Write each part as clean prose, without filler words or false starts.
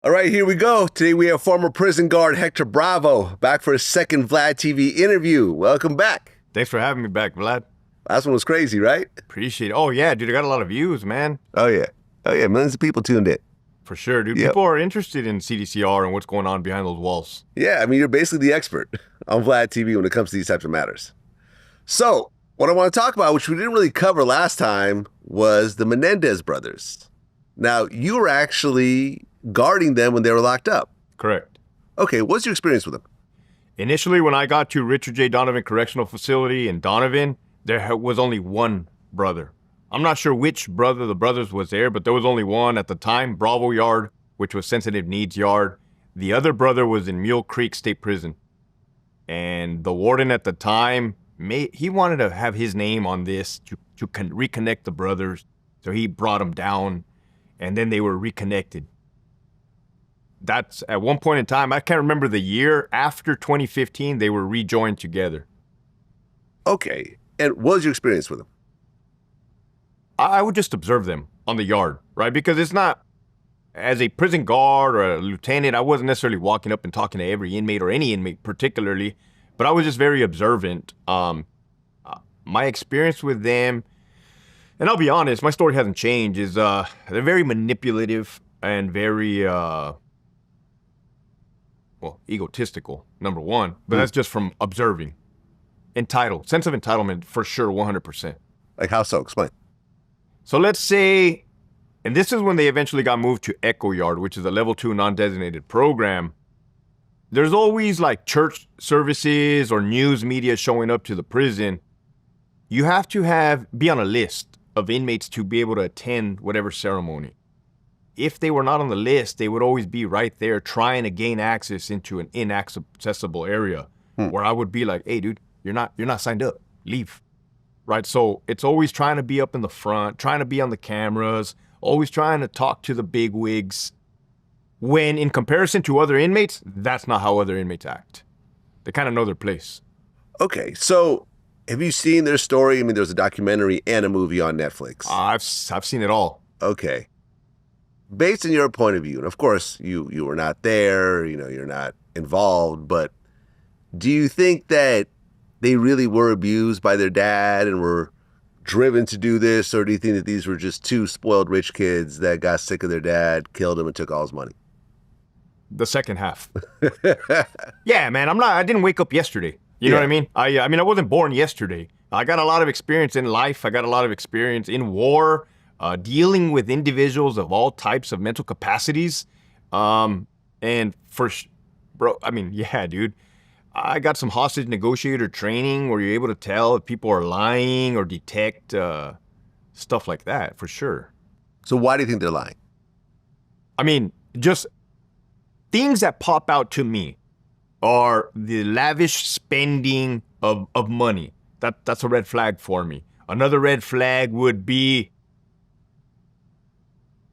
All right, here we go. Today we have former prison guard Hector Bravo back for a second Vlad TV interview. Welcome back. Thanks for having me back, Vlad. Last one was crazy, right? Appreciate it. Oh, yeah, dude, I got a lot of views, man. Oh, yeah. Millions of people tuned in. For sure, dude. Yep. People are interested in CDCR and what's going on behind those walls. Yeah, I mean, you're basically the expert on Vlad TV when it comes to these types of matters. So, what I want to talk about, which we didn't really cover last time, was the Menendez brothers. Now, you were actually guarding them when they were locked up. Correct. Okay, what's your experience with them? Initially, when I got to Richard J. Donovan Correctional Facility in Donovan, there was only one brother. I'm not sure which brother of the brothers was there, but there was only one at the time, Bravo Yard, which was Sensitive Needs Yard. The other brother was in Mule Creek State Prison. And the warden at the time, he wanted to have his name on this to reconnect the brothers. So he brought them down, and then they were reconnected. That's at one point in time, I can't remember the year, after 2015, they were rejoined together. Okay, and what was your experience with them? I would just observe them on the yard, right? Because it's not, as a prison guard or a lieutenant, I wasn't necessarily walking up and talking to every inmate or any inmate particularly, but I was just very observant. My experience with them, and I'll be honest, my story hasn't changed, is they're very manipulative and very, egotistical, number one, but that's just from observing. Entitled, sense of entitlement for sure, 100%. Like how so? Explain. So let's say, and this is when they eventually got moved to Echo Yard, which is a level 2 non-designated program. There's always like church services or news media showing up to the prison. You have to be on a list of inmates to be able to attend whatever ceremony. If they were not on the list, they would always be right there trying to gain access into an inaccessible area where I would be like, hey, dude, you're not signed up. Leave. Right? So it's always trying to be up in the front, trying to be on the cameras, always trying to talk to the big wigs. When in comparison to other inmates, that's not how other inmates act. They kind of know their place. Okay, so have you seen their story? I mean, there's a documentary and a movie on Netflix. I've seen it all. Okay. Based on your point of view, and of course you were not there, you're not involved, but do you think that they really were abused by their dad and were driven to do this, or do you think that these were just two spoiled rich kids that got sick of their dad, killed him, and took all his money? The second half. Yeah, man, I didn't wake up yesterday. You know what I mean? I mean, I wasn't born yesterday. I got a lot of experience in life. I got a lot of experience in war, dealing with individuals of all types of mental capacities. And bro, I mean, yeah, dude, I got some hostage negotiator training where you're able to tell if people are lying or detect stuff like that, for sure. So why do you think they're lying? I mean, just things that pop out to me are the lavish spending of money. That's a red flag for me. Another red flag would be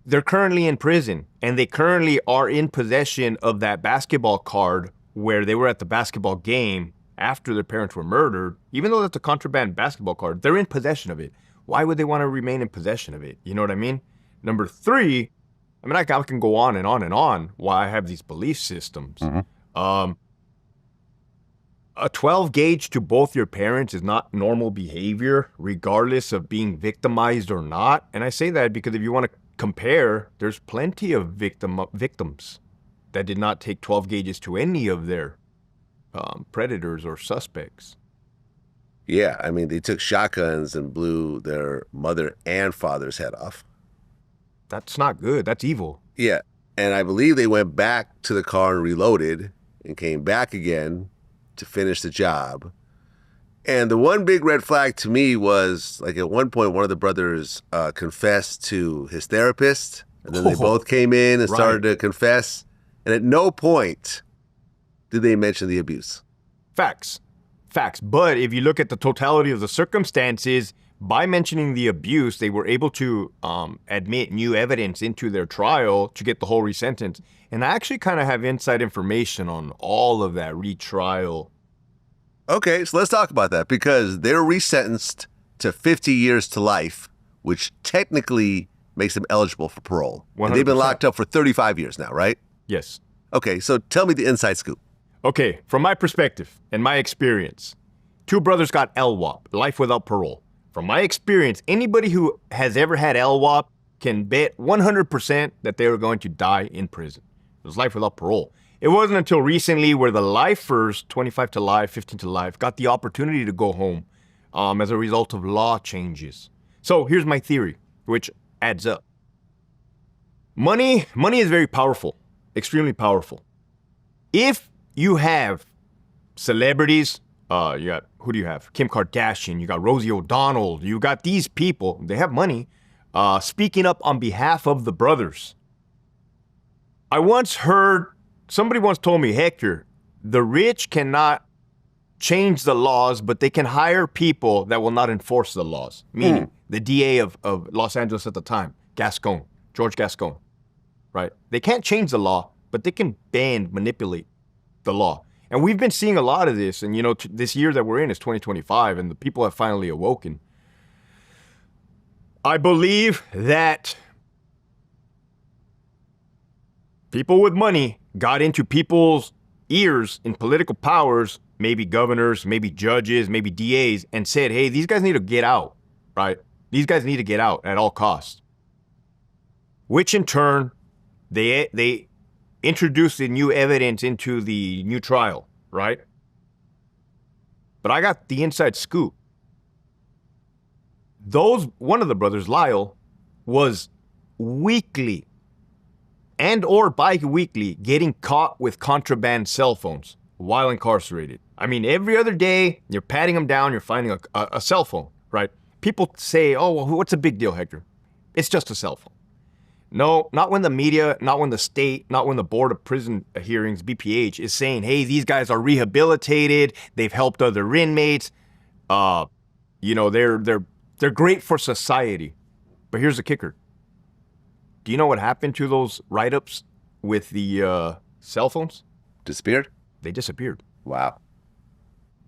they're currently in prison, and they currently are in possession of that basketball card where they were at the basketball game after their parents were murdered. Even though that's a contraband basketball card, they're in possession of it. Why would they want to remain in possession of it? You know what I mean? Number three, I mean, I can go on and on and on why I have these belief systems. Mm-hmm. A 12 gauge to both your parents is not normal behavior, regardless of being victimized or not. And I say that because if you want to compare, there's plenty of victims that did not take 12 gauges to any of their predators or suspects. Yeah, I mean, they took shotguns and blew their mother and father's head off. That's not good. That's evil. Yeah, and I believe they went back to the car and reloaded and came back again to finish the job. And the one big red flag to me was, like, at one point, one of the brothers confessed to his therapist, and then they both came in and started to confess. And at no point did they mention the abuse. Facts. But if you look at the totality of the circumstances, by mentioning the abuse, they were able to admit new evidence into their trial to get the whole resentence. And I actually kind of have inside information on all of that retrial. Okay, so let's talk about that, because they're resentenced to 50 years to life, which technically makes them eligible for parole. And they've been locked up for 35 years now, right? Yes. Okay, so tell me the inside scoop. Okay, from my perspective and my experience, 2 brothers got LWOP, life without parole. From my experience, anybody who has ever had LWOP can bet 100% that they are going to die in prison. It was life without parole. It wasn't until recently where the lifers, 25 to life, 15 to life, got the opportunity to go home as a result of law changes. So here's my theory, which adds up. Money is very powerful, extremely powerful. If you have celebrities, who do you have? Kim Kardashian, you got Rosie O'Donnell, you got these people, they have money, speaking up on behalf of the brothers. I once heard, somebody once told me, Hector, the rich cannot change the laws, but they can hire people that will not enforce the laws. Meaning the DA of Los Angeles at the time, George Gascon, right? They can't change the law, but they can manipulate the law. And we've been seeing a lot of this. And, this year that we're in is 2025, and the people have finally awoken. I believe that people with money got into people's ears in political powers, maybe governors, maybe judges, maybe DAs, and said, hey, these guys need to get out, right? These guys need to get out at all costs. Which in turn, they introduced the new evidence into the new trial, right? But I got the inside scoop. One of the brothers, Lyle, was weekly and/or bi-weekly getting caught with contraband cell phones while incarcerated. I mean, every other day, you're patting them down, you're finding a cell phone, right? People say, oh, well, what's the big deal, Hector? It's just a cell phone. No, not when the media, not when the state, not when the Board of Prison Hearings, BPH, is saying, hey, these guys are rehabilitated, they've helped other inmates, they're great for society. But here's the kicker. Do you know what happened to those write-ups with the cell phones? Disappeared? They disappeared. Wow.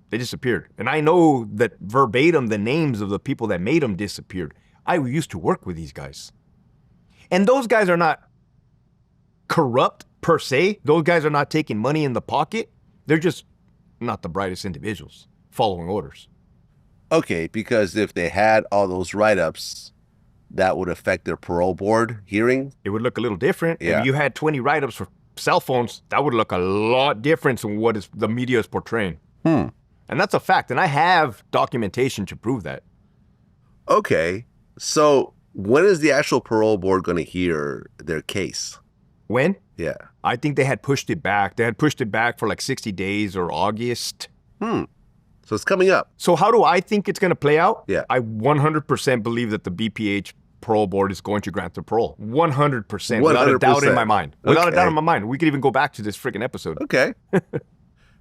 They disappeared. And I know that verbatim, the names of the people that made them disappeared. I used to work with these guys. And those guys are not corrupt per se. Those guys are not taking money in the pocket. They're just not the brightest individuals following orders. Okay, because if they had all those write-ups, that would affect their parole board hearing. It would look a little different. Yeah. If you had 20 write-ups for cell phones, that would look a lot different than what the media is portraying. And that's a fact. And I have documentation to prove that. Okay, so when is the actual parole board going to hear their case? When? Yeah. I think they had pushed it back. They had pushed it back for like 60 days or August. So it's coming up. So how do I think it's going to play out? Yeah. I 100% believe that the BPH parole board is going to grant the parole. 100%. Without a doubt in my mind. Without a doubt in my mind. We could even go back to this freaking episode. Okay.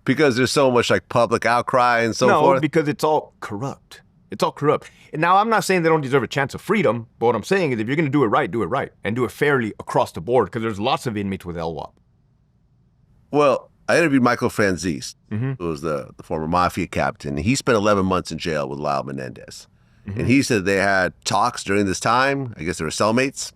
Because there's so much like public outcry and so forth? No, because it's all corrupt. It's all corrupt. And now, I'm not saying they don't deserve a chance of freedom, but what I'm saying is if you're going to do it right, and do it fairly across the board, because there's lots of inmates with LWOP. Well, I interviewed Michael Franzese, who was the former mafia captain. He spent 11 months in jail with Lyle Menendez. And he said they had talks during this time. I guess they were cellmates.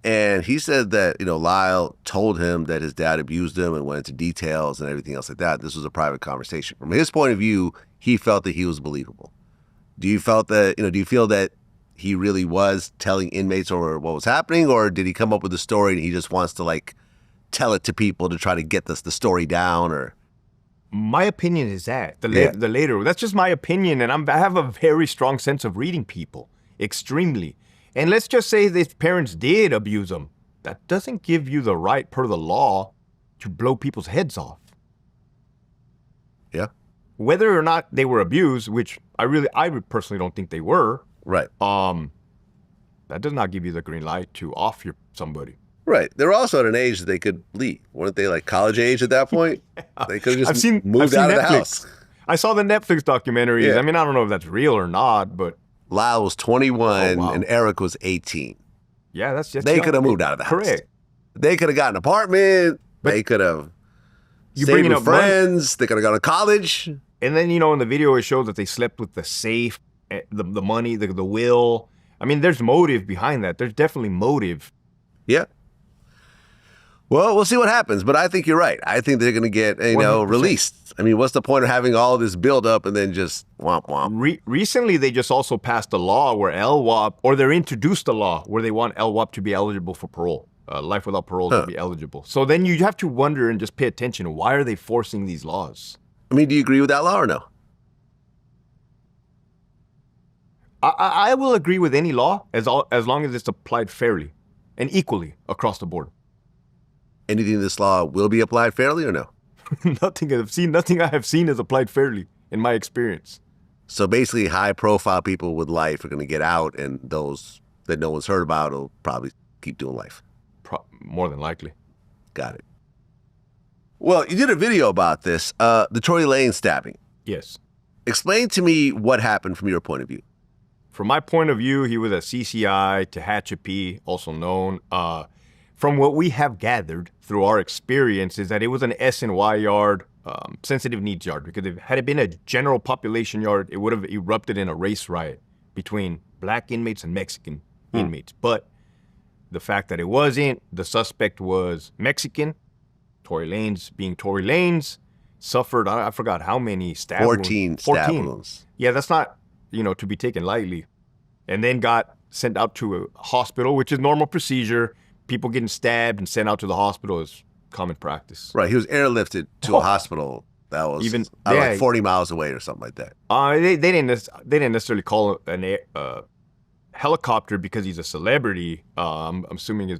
And he said that, Lyle told him that his dad abused him and went into details and everything else like that. This was a private conversation. From his point of view, he felt that he was believable. Do you feel that he really was telling inmates or what was happening, or did he come up with a story and he just wants to tell it to people to try to get the story down? Or my opinion is that the later. That's just my opinion, and I have a very strong sense of reading people, extremely. And let's just say that parents did abuse them. That doesn't give you the right, per the law, to blow people's heads off. Yeah. Whether or not they were abused, which I personally don't think they were. Right. That does not give you the green light to off somebody. Right. They were also at an age that they could leave. Weren't they college age at that point? They could have just moved out of the house. I saw the Netflix documentaries. Yeah. I mean, I don't know if that's real or not, but Lyle was 21 and Eric was 18. Yeah, that's just they could have moved out of the house. Correct. They could have gotten an apartment. They could have stayed with friends. They could have gone to college. And then, in the video, it showed that they slept with the safe, the money, the will. I mean, there's motive behind that. There's definitely motive. Yeah. Well, we'll see what happens, but I think you're right. I think they're going to get, 100%. released. I mean, what's the point of having all this build up and then just womp womp? Recently, they just also passed a law where LWOP, or they introduced a law where they want LWOP to be eligible for parole, life without parole to be eligible. So then you have to wonder and just pay attention. Why are they forcing these laws? I mean, do you agree with that law or no? I will agree with any law as long as it's applied fairly and equally across the board. Anything in this law will be applied fairly or no? Nothing I have seen is applied fairly in my experience. So basically, high-profile people with life are going to get out, and those that no one's heard about will probably keep doing life. More than likely. Got it. Well, you did a video about this, the Tory Lanez stabbing. Yes. Explain to me what happened from your point of view. From my point of view, he was a CCI, Tehachapi, also known. From what we have gathered through our experience is that it was an SNY yard, sensitive needs yard, because had it been a general population yard, it would have erupted in a race riot between black inmates and Mexican inmates. But the fact that it wasn't, the suspect was Mexican, Tory Lanez being Tory Lanez, suffered, I forgot how many stab 14 stab wounds. Yeah, that's not, to be taken lightly. And then got sent out to a hospital, which is normal procedure. People getting stabbed and sent out to the hospital is common practice. Right, he was airlifted to a hospital that was like 40 miles away or something like that. They didn't necessarily call an helicopter because he's a celebrity. I'm assuming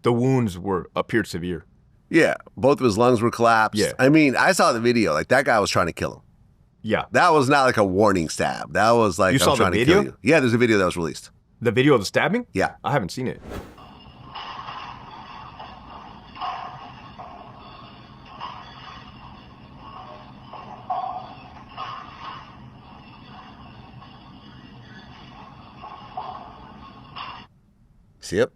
the wounds appeared severe. Yeah, both of his lungs were collapsed. Yeah. I mean, I saw the video. Like, that guy was trying to kill him. Yeah. That was not like a warning stab. That was like, I'm trying to kill you. Yeah, there's a video that was released. The video of the stabbing? Yeah. I haven't seen it. See it?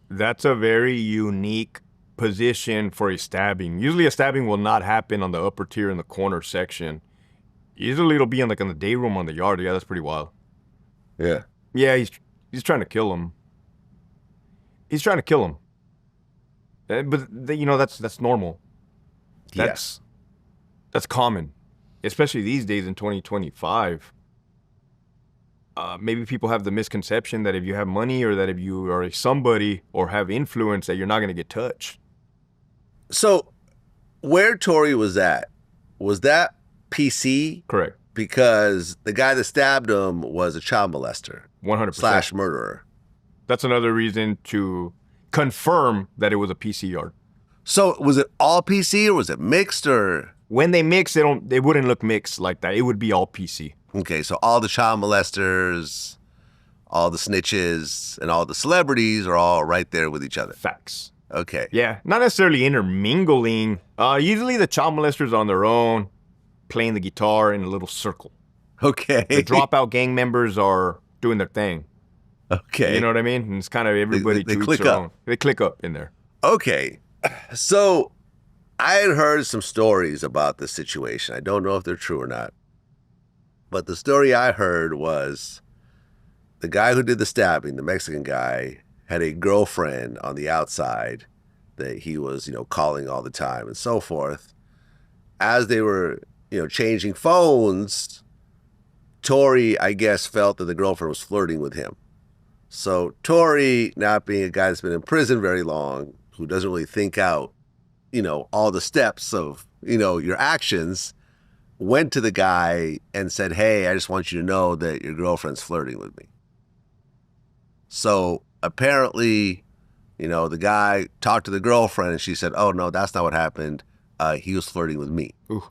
That's a very unique position for a stabbing. Usually a stabbing will not happen on the upper tier in the corner section. Usually it'll be in the day room on the yard. Yeah, that's pretty wild. Yeah. Yeah, he's trying to kill him. He's trying to kill him. But that's normal. That's common, especially these days in 2025. Maybe people have the misconception that if you have money or that if you are somebody or have influence that you're not going to get touched. So where Tory was at, was that PC? Correct. Because the guy that stabbed him was a child molester. 100%. / murderer. That's another reason to confirm that it was a PC yard. So was it all PC or was it mixed or? When they mix, they wouldn't look mixed like that. It would be all PC. Okay, so all the child molesters, all the snitches, and all the celebrities are all right there with each other. Facts. Okay. Yeah, not necessarily intermingling. Usually the child molesters are on their own, playing the guitar in a little circle. Okay. The dropout gang members are doing their thing. Okay. You know what I mean? And it's kind of everybody they to click each their up. own. They click up in there. Okay. So I had heard some stories about this situation. I don't know if they're true or not. But the story I heard was the guy who did the stabbing, the Mexican guy, had a girlfriend on the outside that he was, calling all the time and so forth. As they were, changing phones, Tory, I guess, felt that the girlfriend was flirting with him. So Tory, not being a guy that's been in prison very long, who doesn't really think out, all the steps of, your actions, went to the guy and said, hey, I just want you to know that your girlfriend's flirting with me. So apparently, the guy talked to the girlfriend and she said, oh, no, that's not what happened. He was flirting with me. Ooh.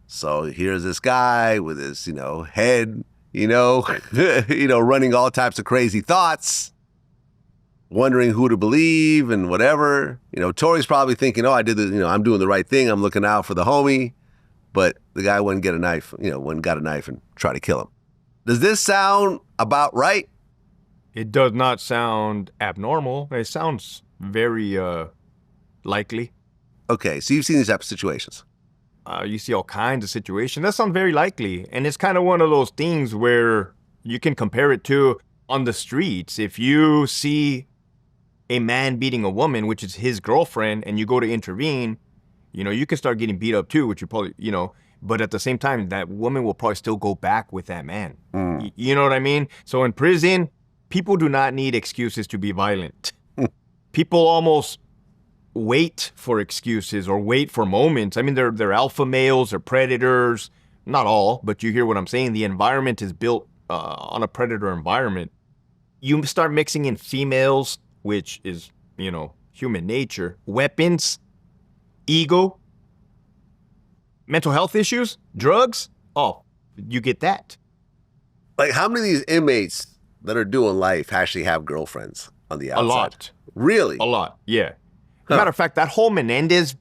So here's this guy with his, head, running all types of crazy thoughts, wondering who to believe and whatever. Tory's probably thinking, oh, I did the, I'm doing the right thing. I'm looking out for the homie. But the guy went and got a knife and tried to kill him. Does this sound about right? It does not sound abnormal. It sounds very likely. Okay, so you've seen these types of situations. You see all kinds of situations. That sounds very likely. And it's kind of one of those things where you can compare it to on the streets. If you see a man beating a woman, which is his girlfriend, and you go to intervene, you can start getting beat up too, which you probably, but at the same time, that woman will probably still go back with that man. You know what I mean? So in prison, people do not need excuses to be violent. People almost wait for excuses or wait for moments. I mean, they're alpha males, they're predators. Not all, but you hear what I'm saying. The environment is built on a predator environment. You start mixing in females, which is, human nature, weapons, ego, mental health issues, drugs. Oh, you get that. Like, how many of these inmates that are doing life actually have girlfriends on the outside? A lot. Really? A lot, yeah. Matter of fact, that whole Menendez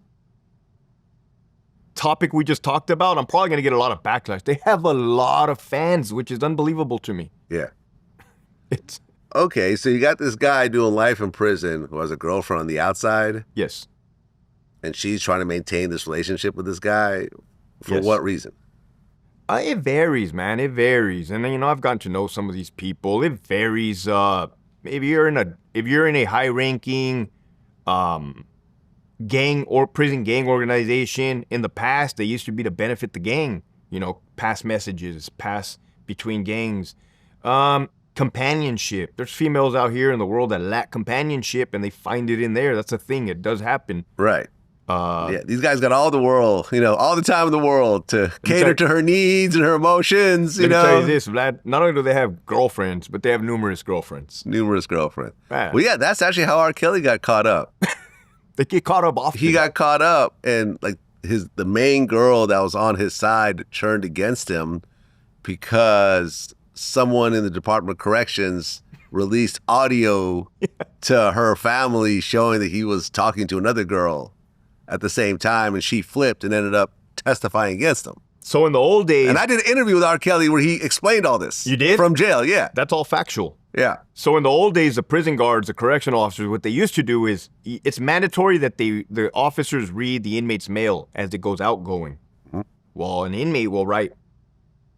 topic we just talked about, I'm probably going to get a lot of backlash. They have a lot of fans, which is unbelievable to me. Yeah. It's okay, so you got this guy doing life in prison who has a girlfriend on the outside. Yes. And she's trying to maintain this relationship with this guy. For Yes. what reason? It varies, man. It varies. And I've gotten to know some of these people. It varies. If you're in a high-ranking gang or prison gang organization, in the past, they used to be to benefit the gang. Pass messages, pass between gangs. Companionship. There's females out here in the world that lack companionship, and they find it in there. That's a thing. It does happen. Right. Yeah, these guys got all the world, all the time in the world to cater to her needs and her emotions, Let me tell you this, Vlad. Not only do they have girlfriends, but they have numerous girlfriends. Numerous girlfriends. Man. Well, yeah, that's actually how R. Kelly got caught up. They get caught up often. He got caught up, and like the main girl that was on his side turned against him because someone in the Department of Corrections released audio to her family showing that he was talking to another girl at the same time, and she flipped and ended up testifying against him. So in the old days... And I did an interview with R. Kelly where he explained all this. You did? From jail, yeah. That's all factual. Yeah. So in the old days, the prison guards, the correction officers, what they used to do is, it's mandatory that the officers read the inmate's mail as it goes outgoing. Mm-hmm. Well, an inmate will write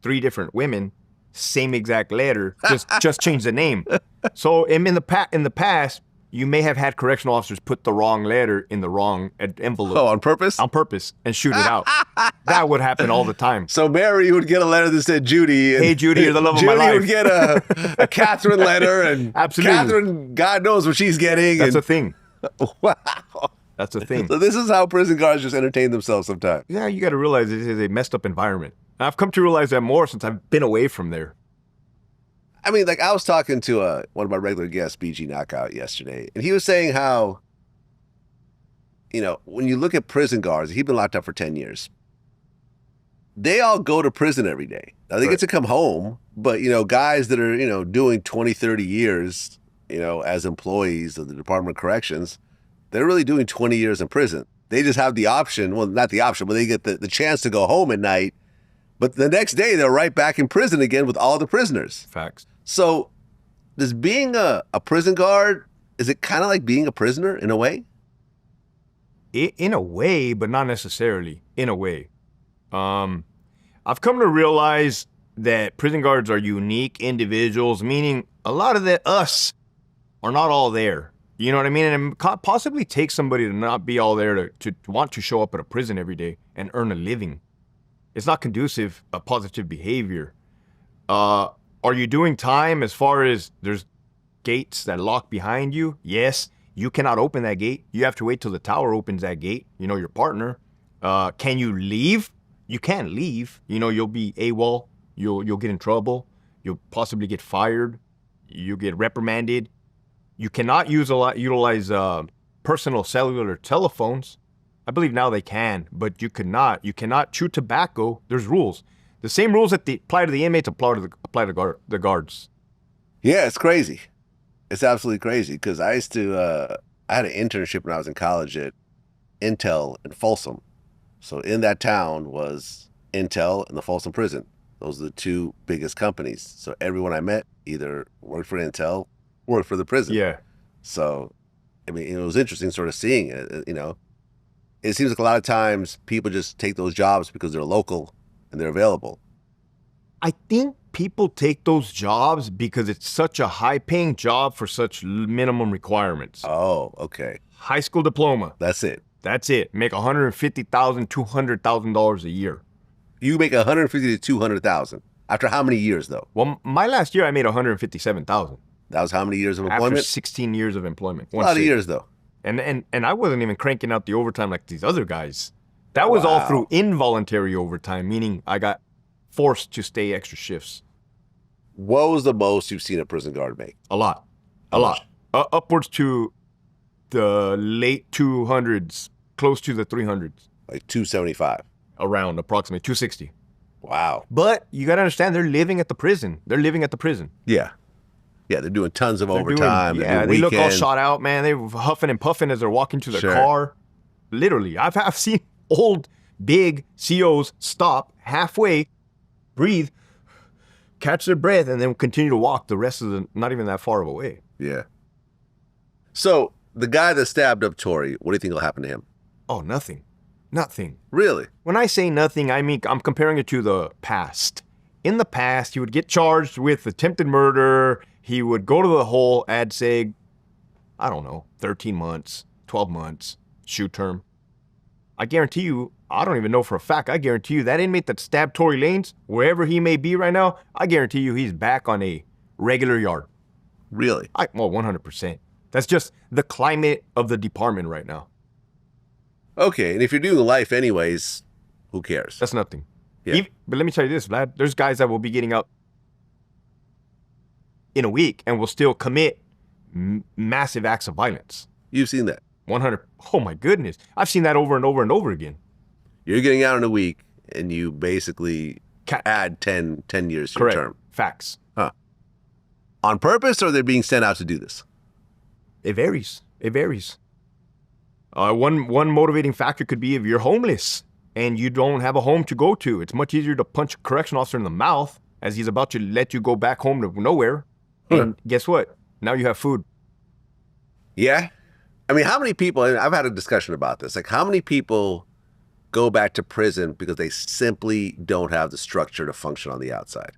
3 different women, same exact letter, just change the name. So in the past, you may have had correctional officers put the wrong letter in the wrong envelope. Oh, on purpose? On purpose, and shoot it out. That would happen all the time. So Mary would get a letter that said Judy. And hey, Judy, you're the love of my life. Judy would get a Catherine letter, and absolutely. Catherine, God knows what she's getting. That's a thing. Wow. That's a thing. So this is how prison guards just entertain themselves sometimes. Yeah, you got to realize it is a messed up environment. And I've come to realize that more since I've been away from there. I mean, like, I was talking to one of my regular guests, BG Knockout, yesterday, and he was saying how, when you look at prison guards, he's been locked up for 10 years. They all go to prison every day. Now, they get to come home, but, guys that are, doing 20, 30 years, as employees of the Department of Corrections, they're really doing 20 years in prison. They just have the option, well, not the option, but they get the chance to go home at night. But the next day, they're right back in prison again with all the prisoners. Facts. So does being a prison guard, is it kind of like being a prisoner in a way? In a way, but not necessarily. In a way. I've come to realize that prison guards are unique individuals, meaning a lot of us are not all there. You know what I mean? And it possibly takes somebody to not be all there to want to show up at a prison every day and earn a living. It's not conducive to positive behavior. Are you doing time as far as there's gates that lock behind you? Yes. You cannot open that gate. You have to wait till the tower opens that gate. Your partner. Can you leave? You can't leave. You'll be AWOL. You'll get in trouble. You'll possibly get fired. You'll get reprimanded. You cannot utilize personal cellular telephones. I believe now they can, but you cannot. You cannot chew tobacco. There's rules. The same rules that apply to the inmates apply to the guards. Yeah, it's crazy. It's absolutely crazy because I had an internship when I was in college at Intel in Folsom. So in that town was Intel and the Folsom Prison. Those are the 2 biggest companies. So everyone I met either worked for Intel, worked for the prison. Yeah. So, I mean, it was interesting sort of seeing it, It seems like a lot of times people just take those jobs because they're local and they're available. I think people take those jobs because it's such a high-paying job for such minimum requirements. Oh, okay. High school diploma. That's it. That's it. Make $150,000, $200,000 a year. You make $150,000 to $200,000. After how many years, though? Well, my last year I made $157,000. That was how many years of employment? After 16 years of employment. A lot of years, though. And I wasn't even cranking out the overtime like these other guys. That was all through involuntary overtime, meaning I got forced to stay extra shifts. What was the most you've seen a prison guard make? A lot. A lot. Upwards to the late 200s, close to the 300s. Like 275. Around approximately 260. Wow. But you got to understand, they're living at the prison. They're living at the prison. Yeah. Yeah, they're doing tons of overtime. They look all shot out, man. They're huffing and puffing as they're walking to their car. Literally. I've seen old, big COs stop halfway, breathe, catch their breath, and then continue to walk the rest of the, not even that far of a way. Yeah. So, the guy that stabbed up Tory, what do you think will happen to him? Oh, nothing. Nothing. Really? When I say nothing, I mean, I'm comparing it to the past. In the past, he would get charged with attempted murder. He would go to the hole, I'd say, I don't know, 13 months, 12 months, shoot term. I guarantee you, I don't even know for a fact, I guarantee you that inmate that stabbed Tory Lanez, wherever he may be right now, I guarantee you he's back on a regular yard. Really? Well, 100%. That's just the climate of the department right now. Okay, and if you're doing life anyways, who cares? That's nothing. Yeah. But let me tell you this, Vlad. There's guys that will be getting out in a week and will still commit massive acts of violence. You've seen that? 100. Oh, my goodness. I've seen that over and over and over again. You're getting out in a week, and you basically add 10 years to your term. Facts. Huh. On purpose, or they're being sent out to do this? It varies. It varies. One motivating factor could be if you're homeless and you don't have a home to go to. It's much easier to punch a correction officer in the mouth as he's about to let you go back home to nowhere. And guess what? Now you have food. Yeah. I mean, how many people, and I've had a discussion about this, like how many people go back to prison because they simply don't have the structure to function on the outside?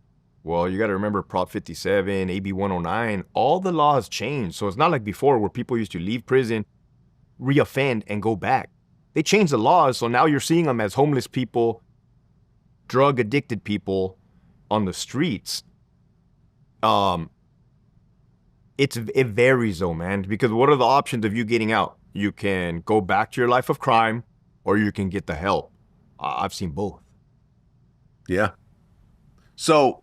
Well, you got to remember Prop 57, AB 109, all the laws changed. So it's not like before where people used to leave prison, reoffend, and go back. They changed the laws, so now you're seeing them as homeless people, drug-addicted people on the streets. It varies though, man, because what are the options of you getting out? You can go back to your life of crime, or you can get the help. I've seen both. Yeah. So,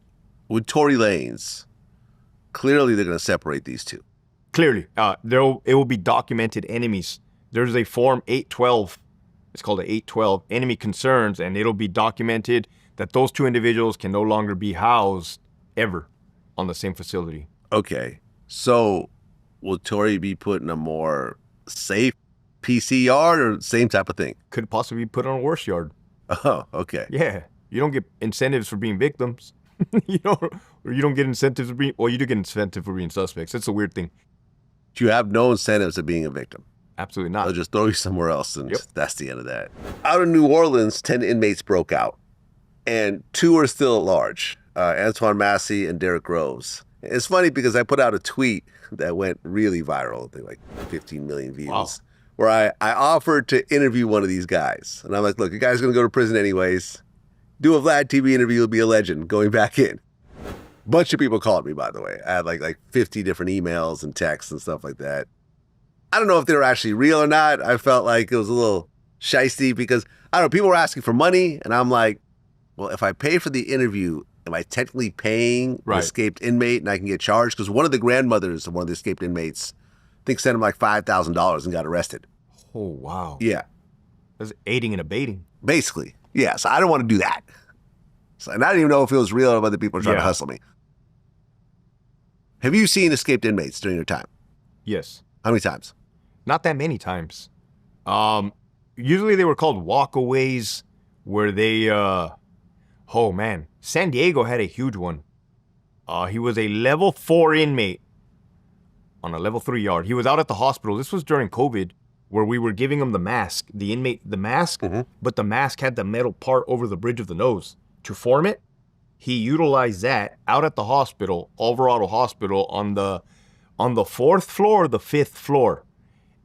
with Tory Lanez, clearly they're going to separate these two. Clearly. It will be documented enemies. There's a form 812. It's called an 812, enemy concerns, and it'll be documented that those two individuals can no longer be housed ever on the same facility. Okay. So, will Tory be put in a more safe PC yard or same type of thing? Could possibly be put on a worse yard. Oh, okay. Yeah. You don't get incentives for being victims. You don't get incentives for being, well, you do get incentive for being suspects. It's a weird thing. You have no incentives of being a victim. Absolutely not. They'll just throw you somewhere else, and that's the end of that. Out in New Orleans, 10 inmates broke out, and 2 are still at large, Antoine Massey and Derek Groves. It's funny because I put out a tweet that went really viral, I think like 15 million views, where I offered to interview one of these guys. And I'm like, look, you guys are going to go to prison anyways. Do a Vlad TV interview, you'll be a legend going back in. Bunch of people called me, by the way. I had like 50 different emails and texts and stuff like that. I don't know if they were actually real or not. I felt like it was a little shysty because, I don't know, people were asking for money. And I'm like, well, if I pay for the interview, am I technically paying the escaped inmate and I can get charged? Because one of the grandmothers of one of the escaped inmates, I think, sent him like $5,000 and got arrested. Oh, wow. Yeah. That's aiding and abetting. Basically. Yeah. So I don't want to do that. So, and I didn't even know if it was real or whether people were trying to hustle me. Have you seen escaped inmates during your time? Yes. How many times? Not that many times. Usually they were called walkaways where they, oh man, San Diego had a huge one. He was a level 4 inmate on a level 3 yard. He was out at the hospital. This was during COVID where we were giving him the mask, the inmate, the mask, but the mask had the metal part over the bridge of the nose. To form it, he utilized that out at the hospital, Alvarado Hospital, on the 4th floor or the 5th floor.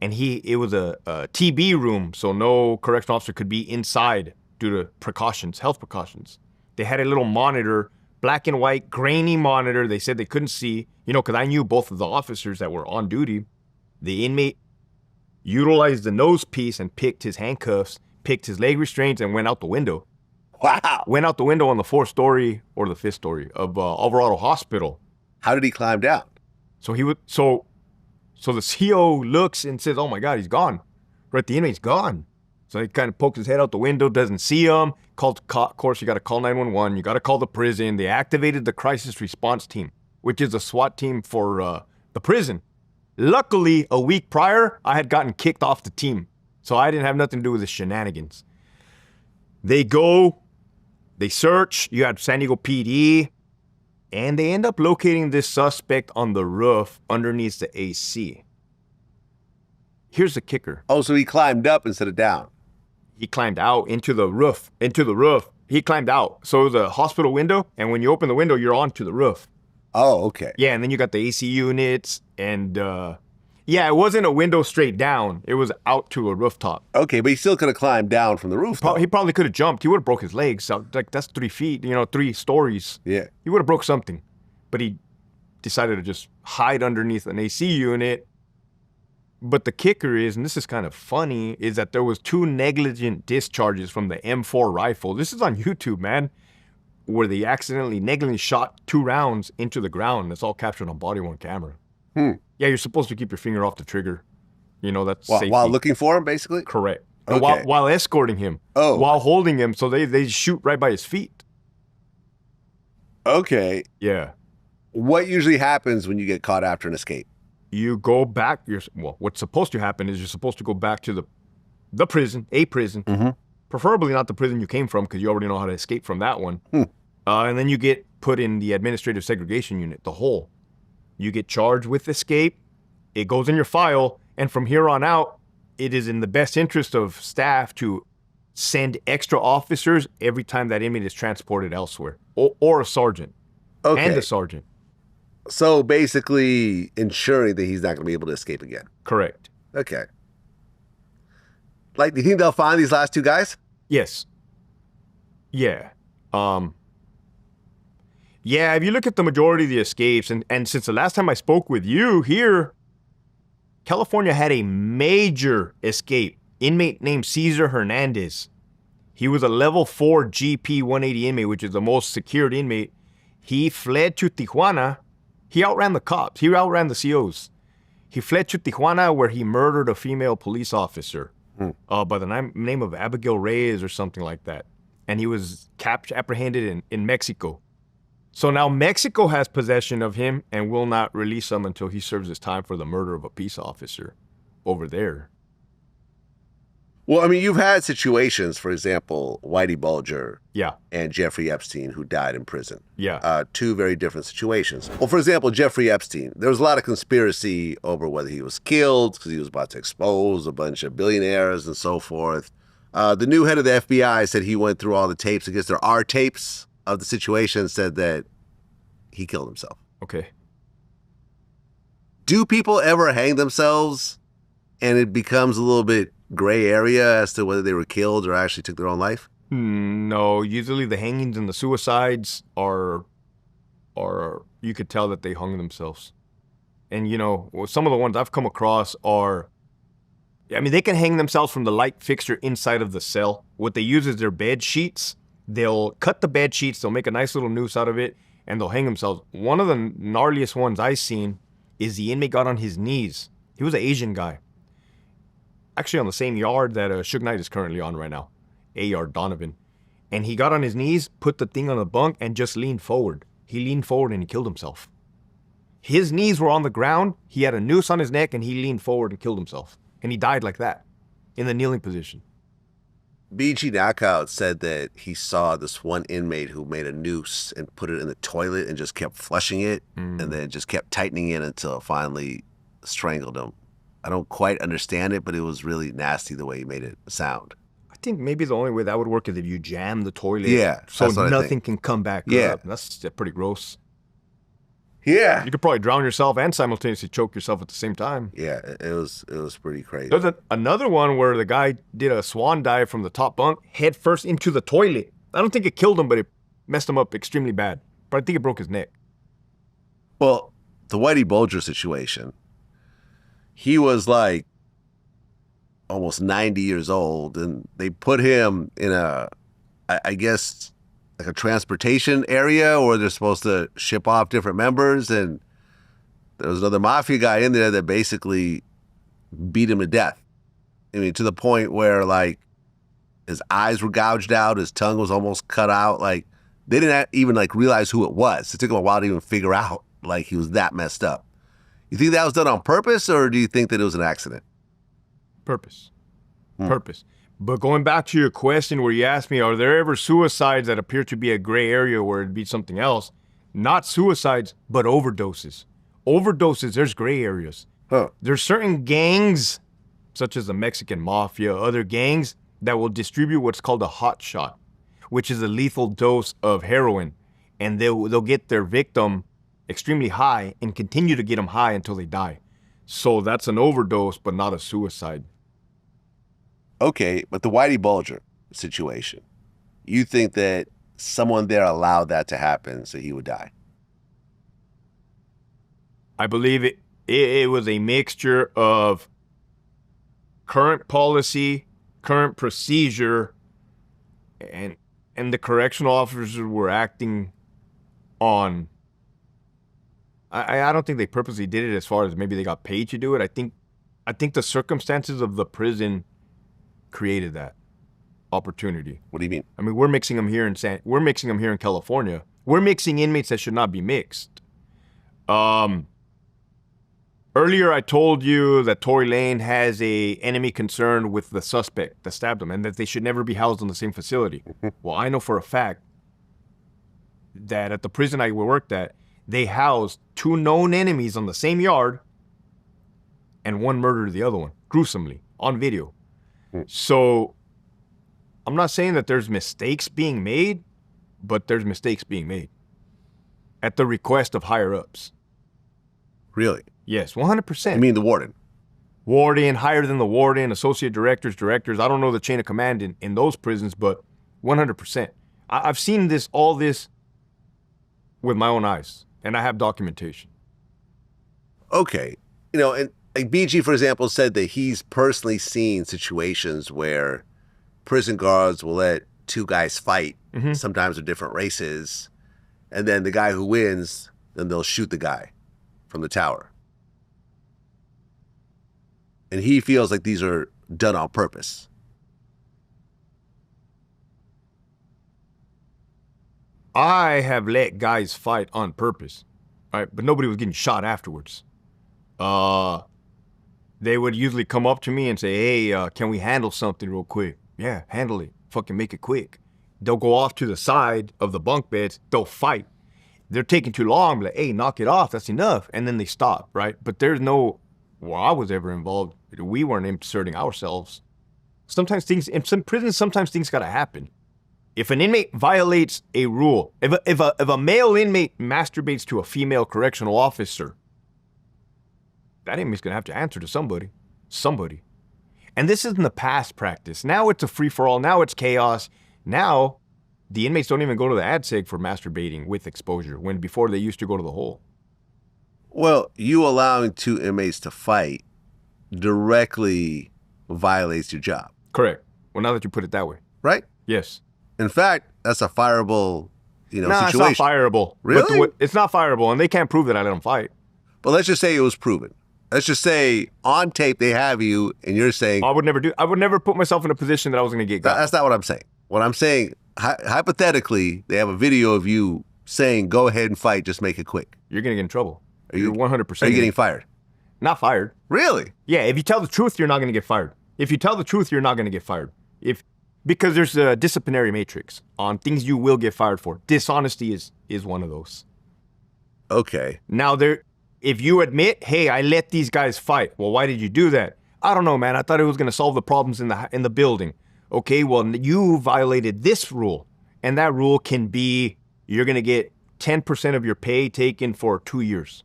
And it was a TB room, so no correctional officer could be inside due to precautions, health precautions. They had a little monitor, black and white, grainy monitor. They said they couldn't see, because I knew both of the officers that were on duty. The inmate utilized the nose piece and picked his handcuffs, picked his leg restraints, and went out the window. Wow. Went out the window on the 4th story or the 5th story of Alvarado Hospital. How did he climb down? So So the CO looks and says, "Oh my God, he's gone." Right, the inmate's gone. So he kind of pokes his head out the window, doesn't see him. Of course, you got to call 911. You got to call the prison. They activated the crisis response team, which is a SWAT team for the prison. Luckily, a week prior, I had gotten kicked off the team, so I didn't have nothing to do with the shenanigans. They go, they search. You had San Diego PD. And they end up locating this suspect on the roof underneath the AC. Here's the kicker. Oh, so he climbed up instead of down. He climbed out into the roof. He climbed out. So it was a hospital window, and when you open the window, you're onto the roof. Oh, okay. Yeah, and then you got the AC units, and it wasn't a window straight down. It was out to a rooftop. Okay, but he still could have climbed down from the roof. He probably could have jumped. He would have broke his legs. So, that's 3 feet, 3 stories. Yeah. He would have broke something. But he decided to just hide underneath an AC unit. But the kicker is, and this is kind of funny, is that there was 2 negligent discharges from the M4 rifle. This is on YouTube, man, where they negligently shot 2 rounds into the ground. That's all captured on body-worn camera. Yeah, you're supposed to keep your finger off the trigger. That's safety. While looking for him, basically? Correct. Okay. While escorting him. Oh. While holding him, so they shoot right by his feet. Okay. Yeah. What usually happens when you get caught after an escape? You go back. What's supposed to happen is you're supposed to go back to the prison, a prison. Mm-hmm. Preferably not the prison you came from, because you already know how to escape from that one. And then you get put in the administrative segregation unit, the hole. You get charged with escape. It goes in your file. And from here on out, it is in the best interest of staff to send extra officers every time that inmate is transported elsewhere, or a sergeant. Okay. And a sergeant. So basically ensuring that he's not going to be able to escape again. Correct. Okay. Do you think they'll find these last 2 guys? Yes. Yeah. Yeah, if you look at the majority of the escapes, and since the last time I spoke with you here, California had a major escape. Inmate named Cesar Hernandez. He was a level 4 GP 180 inmate, which is the most secured inmate. He fled to Tijuana. He outran the cops. He outran the COs. He fled to Tijuana, where he murdered a female police officer by the name of Abigail Reyes or something like that. And he was apprehended in Mexico. So now Mexico has possession of him and will not release him until he serves his time for the murder of a peace officer over there. Well, I mean, you've had situations, for example, Whitey Bulger Yeah. and Jeffrey Epstein, who died in prison. Yeah. 2 very different situations. Well, for example, Jeffrey Epstein, there was a lot of conspiracy over whether he was killed because he was about to expose a bunch of billionaires and so forth. The new head of the FBI said he went through all the tapes. I guess there are tapes of the situation, said that he killed himself. Okay. Do people ever hang themselves and it becomes a little bit gray area as to whether they were killed or actually took their own life? No, usually the hangings and the suicides are you could tell that they hung themselves. And some of the ones I've come across are, they can hang themselves from the light fixture inside of the cell. What they use is their bed sheets. They'll cut the bed sheets, they'll make a nice little noose out of it, and they'll hang themselves. One of the gnarliest ones I've seen is the inmate got on his knees. He was an Asian guy. Actually on the same yard that Suge Knight is currently on right now. A-yard Donovan. And he got on his knees, put the thing on the bunk, and just leaned forward. He leaned forward and he killed himself. His knees were on the ground, he had a noose on his neck, and he leaned forward and killed himself. And he died like that, in the kneeling position. BG Knockout said that he saw this one inmate who made a noose and put it in the toilet and just kept flushing it and then just kept tightening it until it finally strangled him. I don't quite understand it, but it was really nasty the way he made it sound. I think maybe the only way that would work is if you jam the toilet. Yeah, So that's what I nothing think. can come back Yeah. up. That's pretty gross. Yeah. You could probably drown yourself and simultaneously choke yourself at the same time. Yeah, it was pretty crazy. There's another one where the guy did a swan dive from the top bunk, head first into the toilet. I don't think it killed him, but it messed him up extremely bad. But I think it broke his neck. Well, the Whitey Bulger situation, he was like almost 90 years old, and they put him in I guess, like a transportation area where they're supposed to ship off different members, and there was another mafia guy in there that basically beat him to death. I mean, to the point where, like, his eyes were gouged out, his tongue was almost cut out. Like, they didn't even, like, realize who it was. It took them a while to even figure out, like, he was that messed up. You think that was done on purpose, or do you think that it was an accident? Purpose. But going back to your question where you asked me, are there ever suicides that appear to be a gray area where it'd be something else? Not suicides, but overdoses. Overdoses, there's gray areas. Huh. There's certain gangs, such as the Mexican Mafia, other gangs, that will distribute what's called a hot shot, which is a lethal dose of heroin. And they'll get their victim extremely high and continue to get them high until they die. So that's an overdose, but not a suicide. Okay, but the Whitey Bulger situation, you think that someone there allowed that to happen so he would die? I believe it was a mixture of current policy, current procedure, and the correctional officers were acting on. I don't think they purposely did it as far as maybe they got paid to do it. I think the circumstances of the prison created that opportunity. What do you mean? I mean, we're mixing them here in California. We're mixing inmates that should not be mixed. Earlier, I told you that Tory Lanez has a enemy concern with the suspect that stabbed him and that they should never be housed in the same facility. Well, I know for a fact that at the prison I worked at, they housed two known enemies on the same yard and one murdered the other one, gruesomely, on video. So I'm not saying that there's mistakes being made, but there's mistakes being made at the request of higher ups. Really? Yes, 100%. You mean the warden? Warden, higher than the warden, associate directors. I don't know the chain of command in those prisons, but 100%. I've seen all this with my own eyes, and I have documentation. Okay. You know, and like BG, for example, said that he's personally seen situations where prison guards will let two guys fight, sometimes of different races, and then the guy who wins, then they'll shoot the guy from the tower. And he feels like these are done on purpose. I have let guys fight on purpose, right? But nobody was getting shot afterwards. They would usually come up to me and say, hey, can we handle something real quick? Yeah, handle it. Fucking make it quick. They'll go off to the side of the bunk beds. They'll fight. They're taking too long. Like, hey, knock it off. That's enough. And then they stop, right? But there's no, well, I was ever involved. We weren't inserting ourselves. Sometimes things, in some prisons, sometimes things got to happen. If an inmate violates a rule, if a male inmate masturbates to a female correctional officer, that inmate's going to have to answer to somebody. And this isn't the past practice. Now it's a free-for-all. Now it's chaos. Now the inmates don't even go to the ADSEG for masturbating with exposure, when before they used to go to the hole. Well, you allowing two inmates to fight directly violates your job. Correct. Well, now that you put it that way. Right? Yes. In fact, that's a fireable, situation. It's not fireable. Really? But it's not fireable, and they can't prove that I let them fight. But let's just say it was proven. Let's just say on tape they have you, and you're saying... I would never put myself in a position that I was going to get got. That's not what I'm saying. What I'm saying, hypothetically, they have a video of you saying, go ahead and fight, just make it quick. You're going to get in trouble. You're 100%. Are you getting fired? Not fired. Really? Yeah, if you tell the truth, you're not going to get fired. If you tell the truth, you're not going to get fired. Because there's a disciplinary matrix on things you will get fired for. Dishonesty is one of those. Okay. Now, if you admit, hey, I let these guys fight. Well, why did you do that? I don't know, man. I thought it was going to solve the problems in the building. okay, well, you violated this rule. And that rule can be you're going to get 10% of your pay taken for 2 years.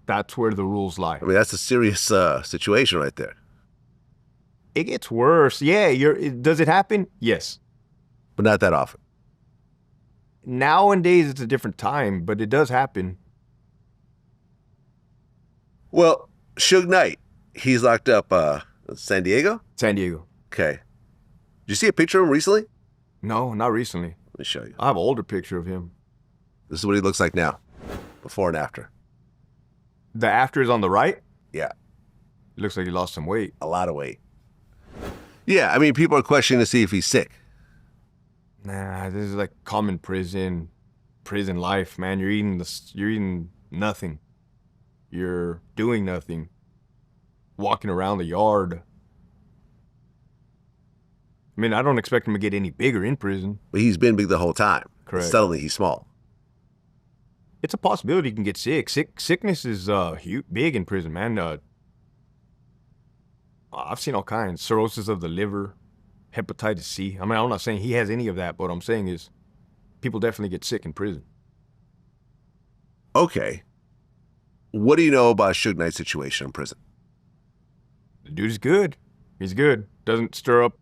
That's where the rules lie. I mean, that's a serious situation right there. It gets worse. Yeah, does it happen? Yes. But not that often. Nowadays, it's a different time, but it does happen. Well, Suge Knight, he's locked up San Diego? San Diego. Okay. Did you see a picture of him recently? No, not recently. Let me show you. I have an older picture of him. This is what he looks like now, before and after. The after is on the right? Yeah. It looks like he lost some weight. A lot of weight. Yeah, I mean, people are questioning to see if he's sick. Nah, this is like common prison life, man. You're eating nothing. You're doing nothing. Walking around the yard. I mean, I don't expect him to get any bigger in prison. But he's been big the whole time. Correct. Suddenly he's small. It's a possibility he can get sick. Sickness is big in prison, man. I've seen all kinds. Cirrhosis of the liver, hepatitis C. I mean, I'm not saying he has any of that, but what I'm saying is people definitely get sick in prison. Okay. What do you know about Suge Knight's situation in prison? The dude is good. He's good. Doesn't stir up.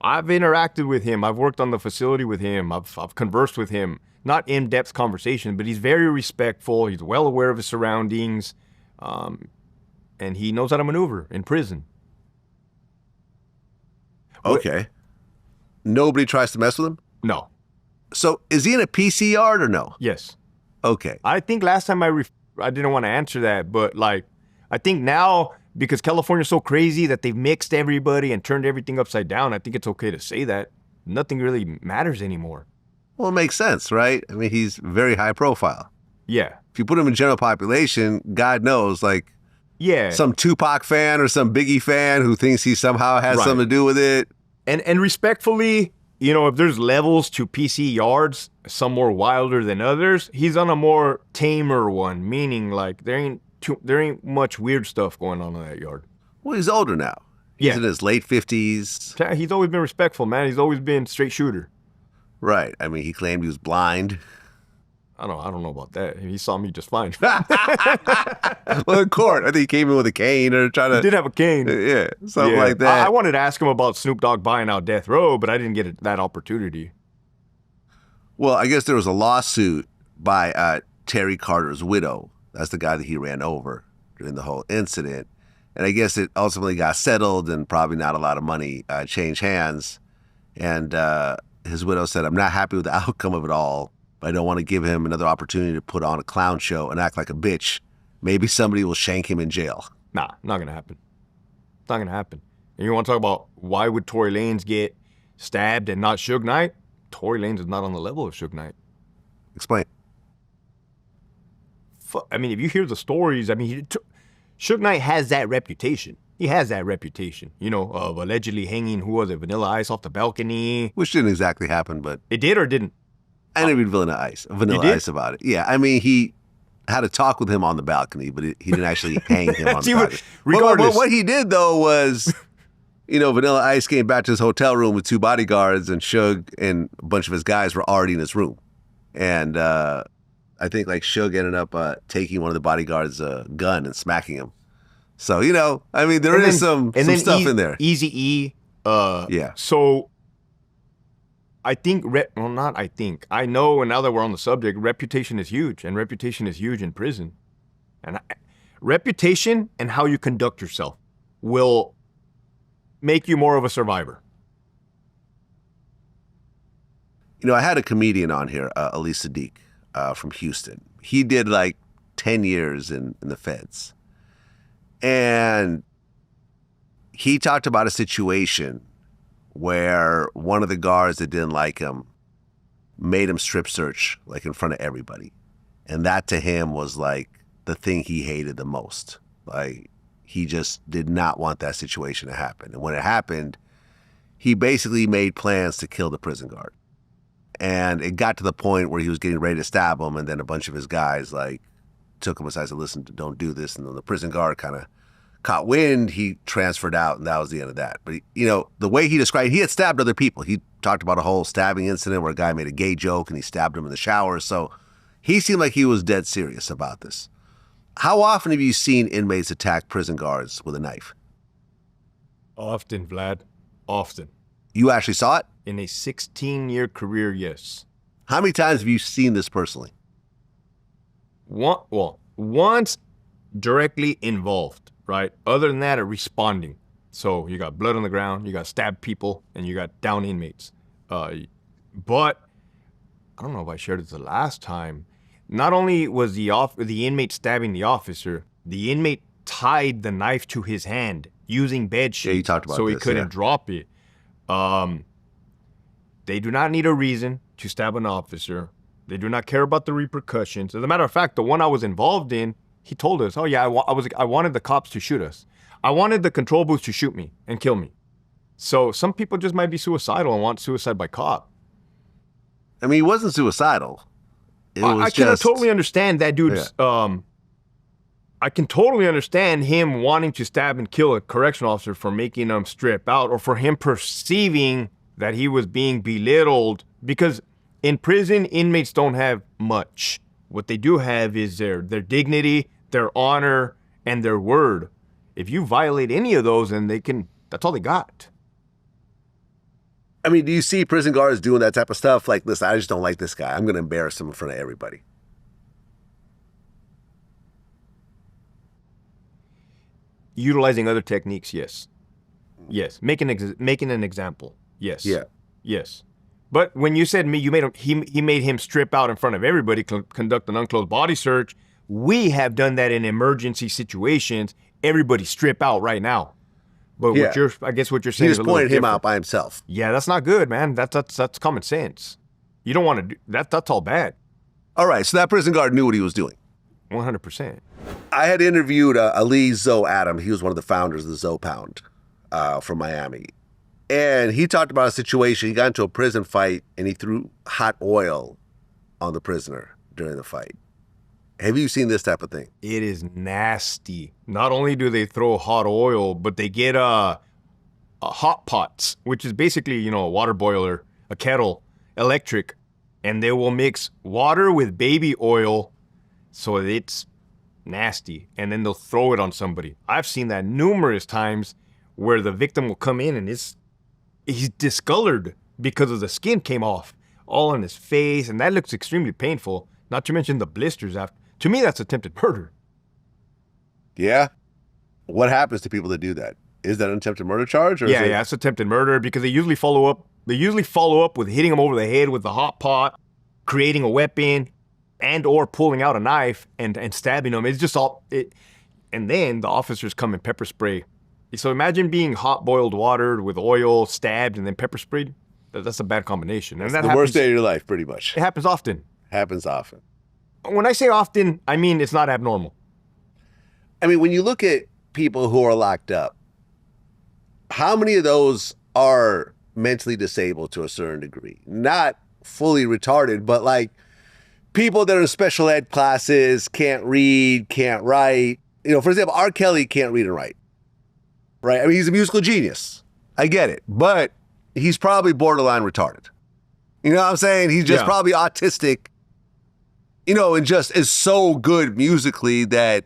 I've interacted with him. I've worked on the facility with him. I've conversed with him. Not in-depth conversation, but he's very respectful. He's well aware of his surroundings. And he knows how to maneuver in prison. Okay. Nobody tries to mess with him? No. So is he in a PC yard or no? Yes. Okay. I think last time I didn't want to answer that, but like, I think now, because California's so crazy that they've mixed everybody and turned everything upside down, I think it's okay to say that. Nothing really matters anymore. Well, it makes sense, right? I mean, he's very high profile. Yeah. If you put him in general population, God knows, like, yeah, some Tupac fan or some Biggie fan who thinks he somehow has something to do with it. And respectfully, you know, if there's levels to PC yards, some more wilder than others, he's on a more tamer one, meaning like there ain't much weird stuff going on in that yard. Well, he's older now. He's in his late 50s. He's always been respectful, man. He's always been straight shooter. Right. I mean, he claimed he was blind. I don't know about that. He saw me just fine. Well, in court, I think he came in with a cane or trying to... He did have a cane. Yeah, something like that. I wanted to ask him about Snoop Dogg buying out Death Row, but I didn't get that opportunity. Well, I guess there was a lawsuit by Terry Carter's widow. That's the guy that he ran over during the whole incident. And I guess it ultimately got settled and probably not a lot of money changed hands. And his widow said, I'm not happy with the outcome of it all, but I don't want to give him another opportunity to put on a clown show and act like a bitch. Maybe somebody will shank him in jail. Nah, not going to happen. It's not going to happen. And you want to talk about why would Tory Lanez get stabbed and not Suge Knight? Tory Lanez is not on the level of Suge Knight. Explain. I mean, if you hear the stories, I mean, Suge Knight has that reputation. He has that reputation, you know, of allegedly hanging, who was it, Vanilla Ice off the balcony. Which didn't exactly happen, but... It did or didn't? I interviewed Vanilla Ice about it. Yeah, I mean, he had a talk with him on the balcony, but he didn't actually hang him on the balcony. Regardless. What he did, though, was, you know, Vanilla Ice came back to his hotel room with 2 bodyguards, and Suge and a bunch of his guys were already in his room. And I think, like, Suge ended up taking one of the bodyguards' gun and smacking him. So, you know, I mean, there is some stuff in there. Eazy-E. Yeah. So... I know, and now that we're on the subject, reputation is huge, and reputation is huge in prison. And reputation and how you conduct yourself will make you more of a survivor. You know, I had a comedian on here, Ali Sadiq, from Houston. He did like 10 years in the feds. And he talked about a situation where one of the guards that didn't like him made him strip search, like in front of everybody. And that to him was like the thing he hated the most. Like, he just did not want that situation to happen. And when it happened, he basically made plans to kill the prison guard. And it got to the point where he was getting ready to stab him, and then a bunch of his guys like took him aside and said, listen, don't do this. And then the prison guard kind of caught wind, he transferred out, and that was the end of that. But, the way he described, he had stabbed other people. He talked about a whole stabbing incident where a guy made a gay joke and he stabbed him in the shower. So he seemed like he was dead serious about this. How often have you seen inmates attack prison guards with a knife? Often, Vlad. Often. You actually saw it? In a 16-year career, yes. How many times have you seen this personally? Once directly involved, right? Other than that, responding. So you got blood on the ground, you got stabbed people, and you got down inmates. But I don't know if I shared it the last time. Not only was the inmate stabbing the officer, the inmate tied the knife to his hand using bed sheets, you talked about so he this, couldn't drop it. They do not need a reason to stab an officer. They do not care about the repercussions. As a matter of fact, the one I was involved in, he told us, "Oh yeah, I wanted the cops to shoot us. I wanted the control booth to shoot me and kill me." So some people just might be suicidal and want suicide by cop. I mean, he wasn't suicidal. I can totally understand that dude's. Yeah. I can totally understand him wanting to stab and kill a correctional officer for making him strip out, or for him perceiving that he was being belittled, because in prison, inmates don't have much. What they do have is their dignity, their honor, and their word. If you violate any of those, then that's all they got. I mean, do you see prison guards doing that type of stuff? Like, listen, I just don't like this guy. I'm going to embarrass him in front of everybody. Utilizing other techniques, yes. Yes. Making an example, yes. Yeah. Yes. But when you said he made him strip out in front of everybody, conduct an unclothed body search, we have done that in emergency situations. Everybody strip out right now. But I guess what you're saying is a little different. He just pointed him out by himself. Yeah, that's not good, man. That's common sense. You don't want to do that. That's all bad. All right, so that prison guard knew what he was doing. 100%. I had interviewed Ali Zoe Adam. He was one of the founders of the Zoe Pound from Miami. And he talked about a situation. He got into a prison fight and he threw hot oil on the prisoner during the fight. Have you seen this type of thing? It is nasty. Not only do they throw hot oil, but they get hot pots, which is basically, a water boiler, a kettle, electric, and they will mix water with baby oil so it's nasty, and then they'll throw it on somebody. I've seen that numerous times where the victim will come in and he's discolored because of the skin came off all on his face, and that looks extremely painful, not to mention the blisters after. To me, that's attempted murder. Yeah? What happens to people that do that? Is that an attempted murder charge? Or yeah, it's attempted murder, because they usually follow up with hitting them over the head with the hot pot, creating a weapon, and or pulling out a knife and stabbing them. It's just all it. And then the officers come and pepper spray. So imagine being hot boiled water with oil, stabbed, and then pepper sprayed. That's a bad combination. And that's the worst day of your life, pretty much. It happens often. Happens often. When I say often, I mean it's not abnormal. I mean, when you look at people who are locked up, how many of those are mentally disabled to a certain degree? Not fully retarded, but like people that are in special ed classes, can't read, can't write. For example, R. Kelly can't read and write. Right? I mean, he's a musical genius. I get it. But he's probably borderline retarded. You know what I'm saying? He's just probably autistic, and just is so good musically that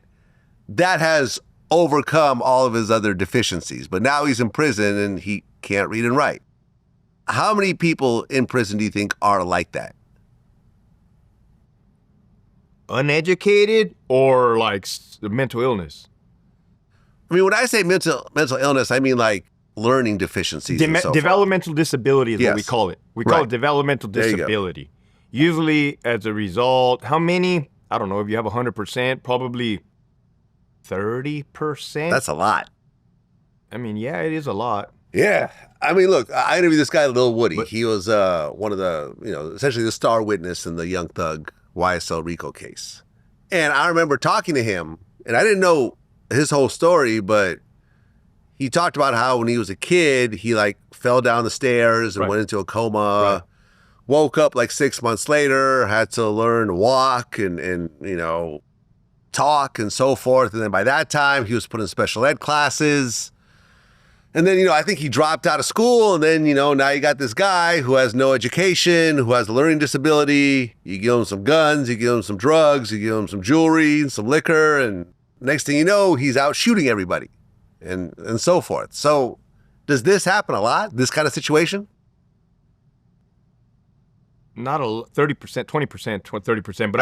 has overcome all of his other deficiencies. But now he's in prison and he can't read and write. How many people in prison do you think are like that? Uneducated or like mental illness? I mean, when I say mental illness, I mean like learning deficiencies. Developmental disability is what we call it. We call it developmental disability. Usually as a result, how many? I don't know. If you have 100%, probably 30%. That's a lot. I mean, yeah, it is a lot. Yeah. I mean, look, I interviewed this guy, Lil Woody. He was one of the, essentially the star witness in the Young Thug YSL RICO case. And I remember talking to him, and I didn't know his whole story, but he talked about how when he was a kid, he like fell down the stairs and went into a coma, woke up like 6 months later, had to learn to walk and talk and so forth. And then by that time, he was put in special ed classes. And then, I think he dropped out of school. And then, now you got this guy who has no education, who has a learning disability. You give him some guns, you give him some drugs, you give him some jewelry, some liquor. And next thing you know, he's out shooting everybody and so forth. So does this happen a lot, this kind of situation? Not 30%, 20%, 30%, but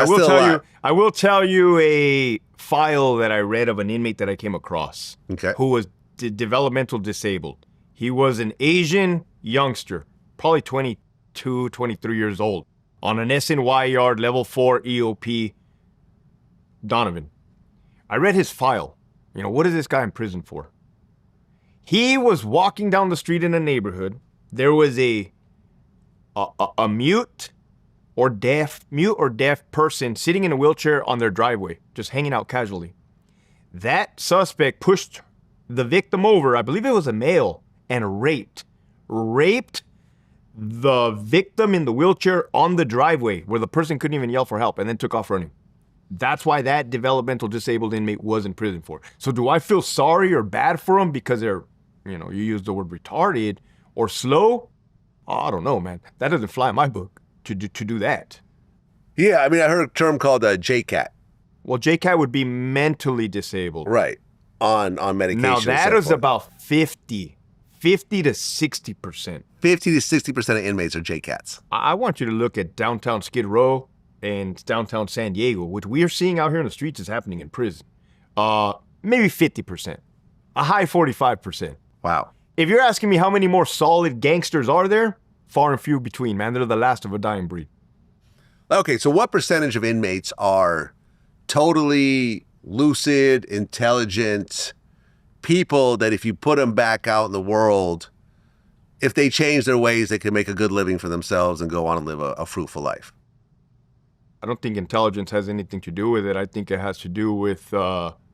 I will tell you a file that I read of an inmate that I came across who was developmental disabled. He was an Asian youngster, probably 22, 23 years old, on an SNY yard, level 4 EOP, Donovan. I read his file. What is this guy in prison for? He was walking down the street in a neighborhood. There was a mute or deaf person sitting in a wheelchair on their driveway, just hanging out casually. That suspect pushed the victim over, I believe it was a male, and raped the victim in the wheelchair on the driveway where the person couldn't even yell for help, and then took off running. That's why that developmental disabled inmate was in prison for. So do I feel sorry or bad for him because they're, you use the word retarded or slow? Oh, I don't know, man. That doesn't fly in my book to do that. Yeah, I heard a term called JCAT. Well, JCAT would be mentally disabled. Right, on medication. Now, that is about 50 to 60%. 50 to 60% of inmates are JCATs. I want you to look at downtown Skid Row and downtown San Diego, which we are seeing out here in the streets is happening in prison. Maybe 50%. A high 45%. Wow. If you're asking me how many more solid gangsters are there, far and few between, man. They're the last of a dying breed. Okay, so what percentage of inmates are totally lucid, intelligent people that if you put them back out in the world, if they change their ways, they can make a good living for themselves and go on and live a fruitful life? I don't think intelligence has anything to do with it. I think it has to do with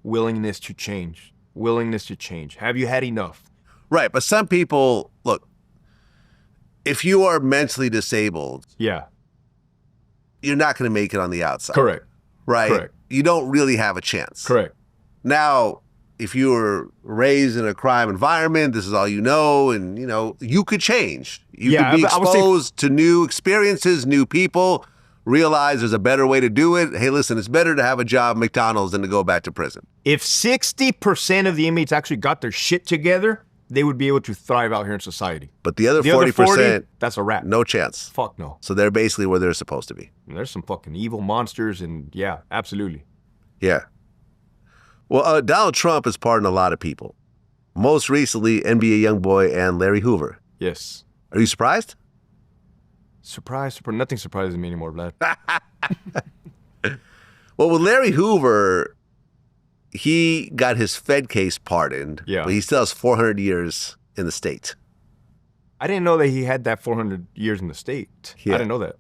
willingness to change. Willingness to change. Have you had enough? Right, but some people, look, if you are mentally disabled, yeah, you're not going to make it on the outside. Correct. Right? Correct. You don't really have a chance. Correct. Now, if you were raised in a crime environment, this is all you know, and, you could change. You could be exposed to new experiences, new people, realize there's a better way to do it. Hey, listen, it's better to have a job at McDonald's than to go back to prison. If 60% of the inmates actually got their shit together, they would be able to thrive out here in society. But the other 40%, that's a wrap. No chance. Fuck no. So they're basically where they're supposed to be. And there's some fucking evil monsters, and yeah, absolutely. Yeah. Well, Donald Trump has pardoned a lot of people. Most recently, NBA YoungBoy and Larry Hoover. Yes. Are you surprised? Surprise. Nothing surprises me anymore, Vlad. Well, with Larry Hoover, he got his Fed case pardoned, but he still has 400 years in the state. I didn't know that he had that 400 years in the state. Yeah. I didn't know that.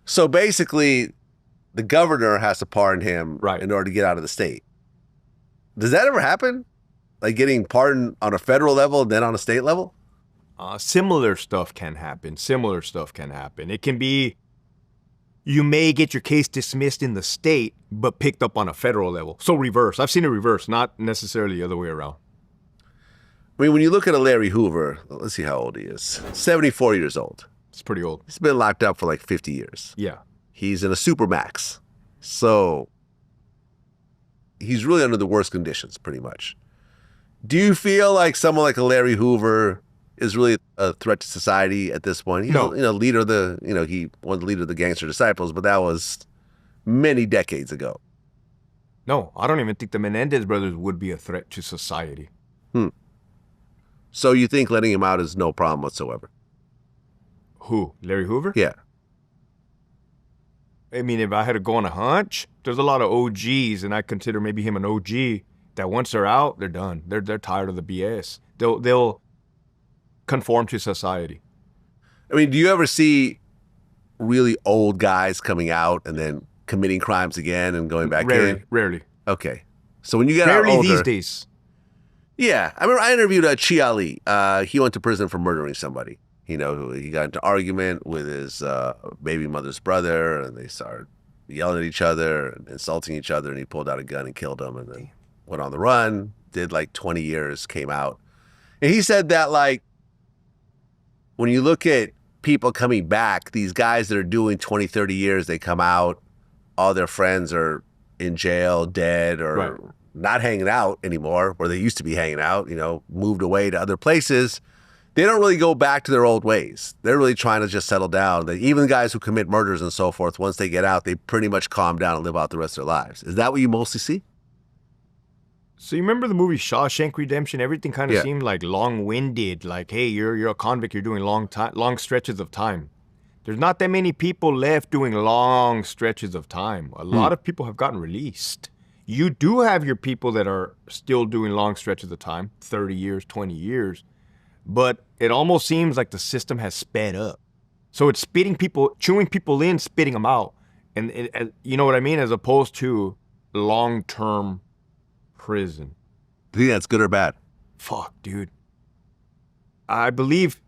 So basically, the governor has to pardon him right. in order to get out of the state. Does that ever happen? Like getting pardoned on a federal level and then on a state level? Similar stuff can happen. It can be, you may get your case dismissed in the state, but picked up on a federal level. So reverse. I've seen it reverse, not necessarily the other way around. I mean, when you look at a Larry Hoover, let's see how old he is. 74 years old. It's pretty old. He's been locked up for like 50 years. Yeah. He's in a supermax. So he's really under the worst conditions, pretty much. Do you feel like someone like a Larry Hoover is really a threat to society at this point? He's leader of the, he was the leader of the Gangster Disciples, but that was many decades ago. No, I don't even think the Menendez brothers would be a threat to society. So you think letting him out is no problem whatsoever? Who? Larry Hoover? Yeah. I mean, if I had to go on a hunch, there's a lot of OGs, and I consider maybe him an OG, that once they're out, they're done. They're tired of the BS. They'll conform to society. I mean, do you ever see really old guys coming out and then committing crimes again and going back in? Rarely. Okay. So when you get out older... Rarely these days. Yeah. I remember I interviewed Chi Ali. He went to prison for murdering somebody. He got into argument with his baby mother's brother, and they started yelling at each other, and insulting each other, and he pulled out a gun and killed him, and then went on the run, did like 20 years, came out. And he said that, like, when you look at people coming back, these guys that are doing 20, 30 years, they come out, all their friends are in jail, dead, or not hanging out anymore, where they used to be hanging out, you know, moved away to other places. They don't really go back to their old ways. They're really trying to just settle down. Even the guys who commit murders and so forth, once they get out, they pretty much calm down and live out the rest of their lives. Is that what you mostly see? So you remember the movie Shawshank Redemption? Everything kind of seemed like long-winded. Like, hey, you're a convict. You're doing long stretches of time. There's not that many people left doing long stretches of time. A lot of people have gotten released. You do have your people that are still doing long stretches of time, 30 years, 20 years. But it almost seems like the system has sped up. So it's chewing people in, spitting them out. And you know what I mean? As opposed to long-term prison. Do you think that's good or bad? Fuck, dude. I believe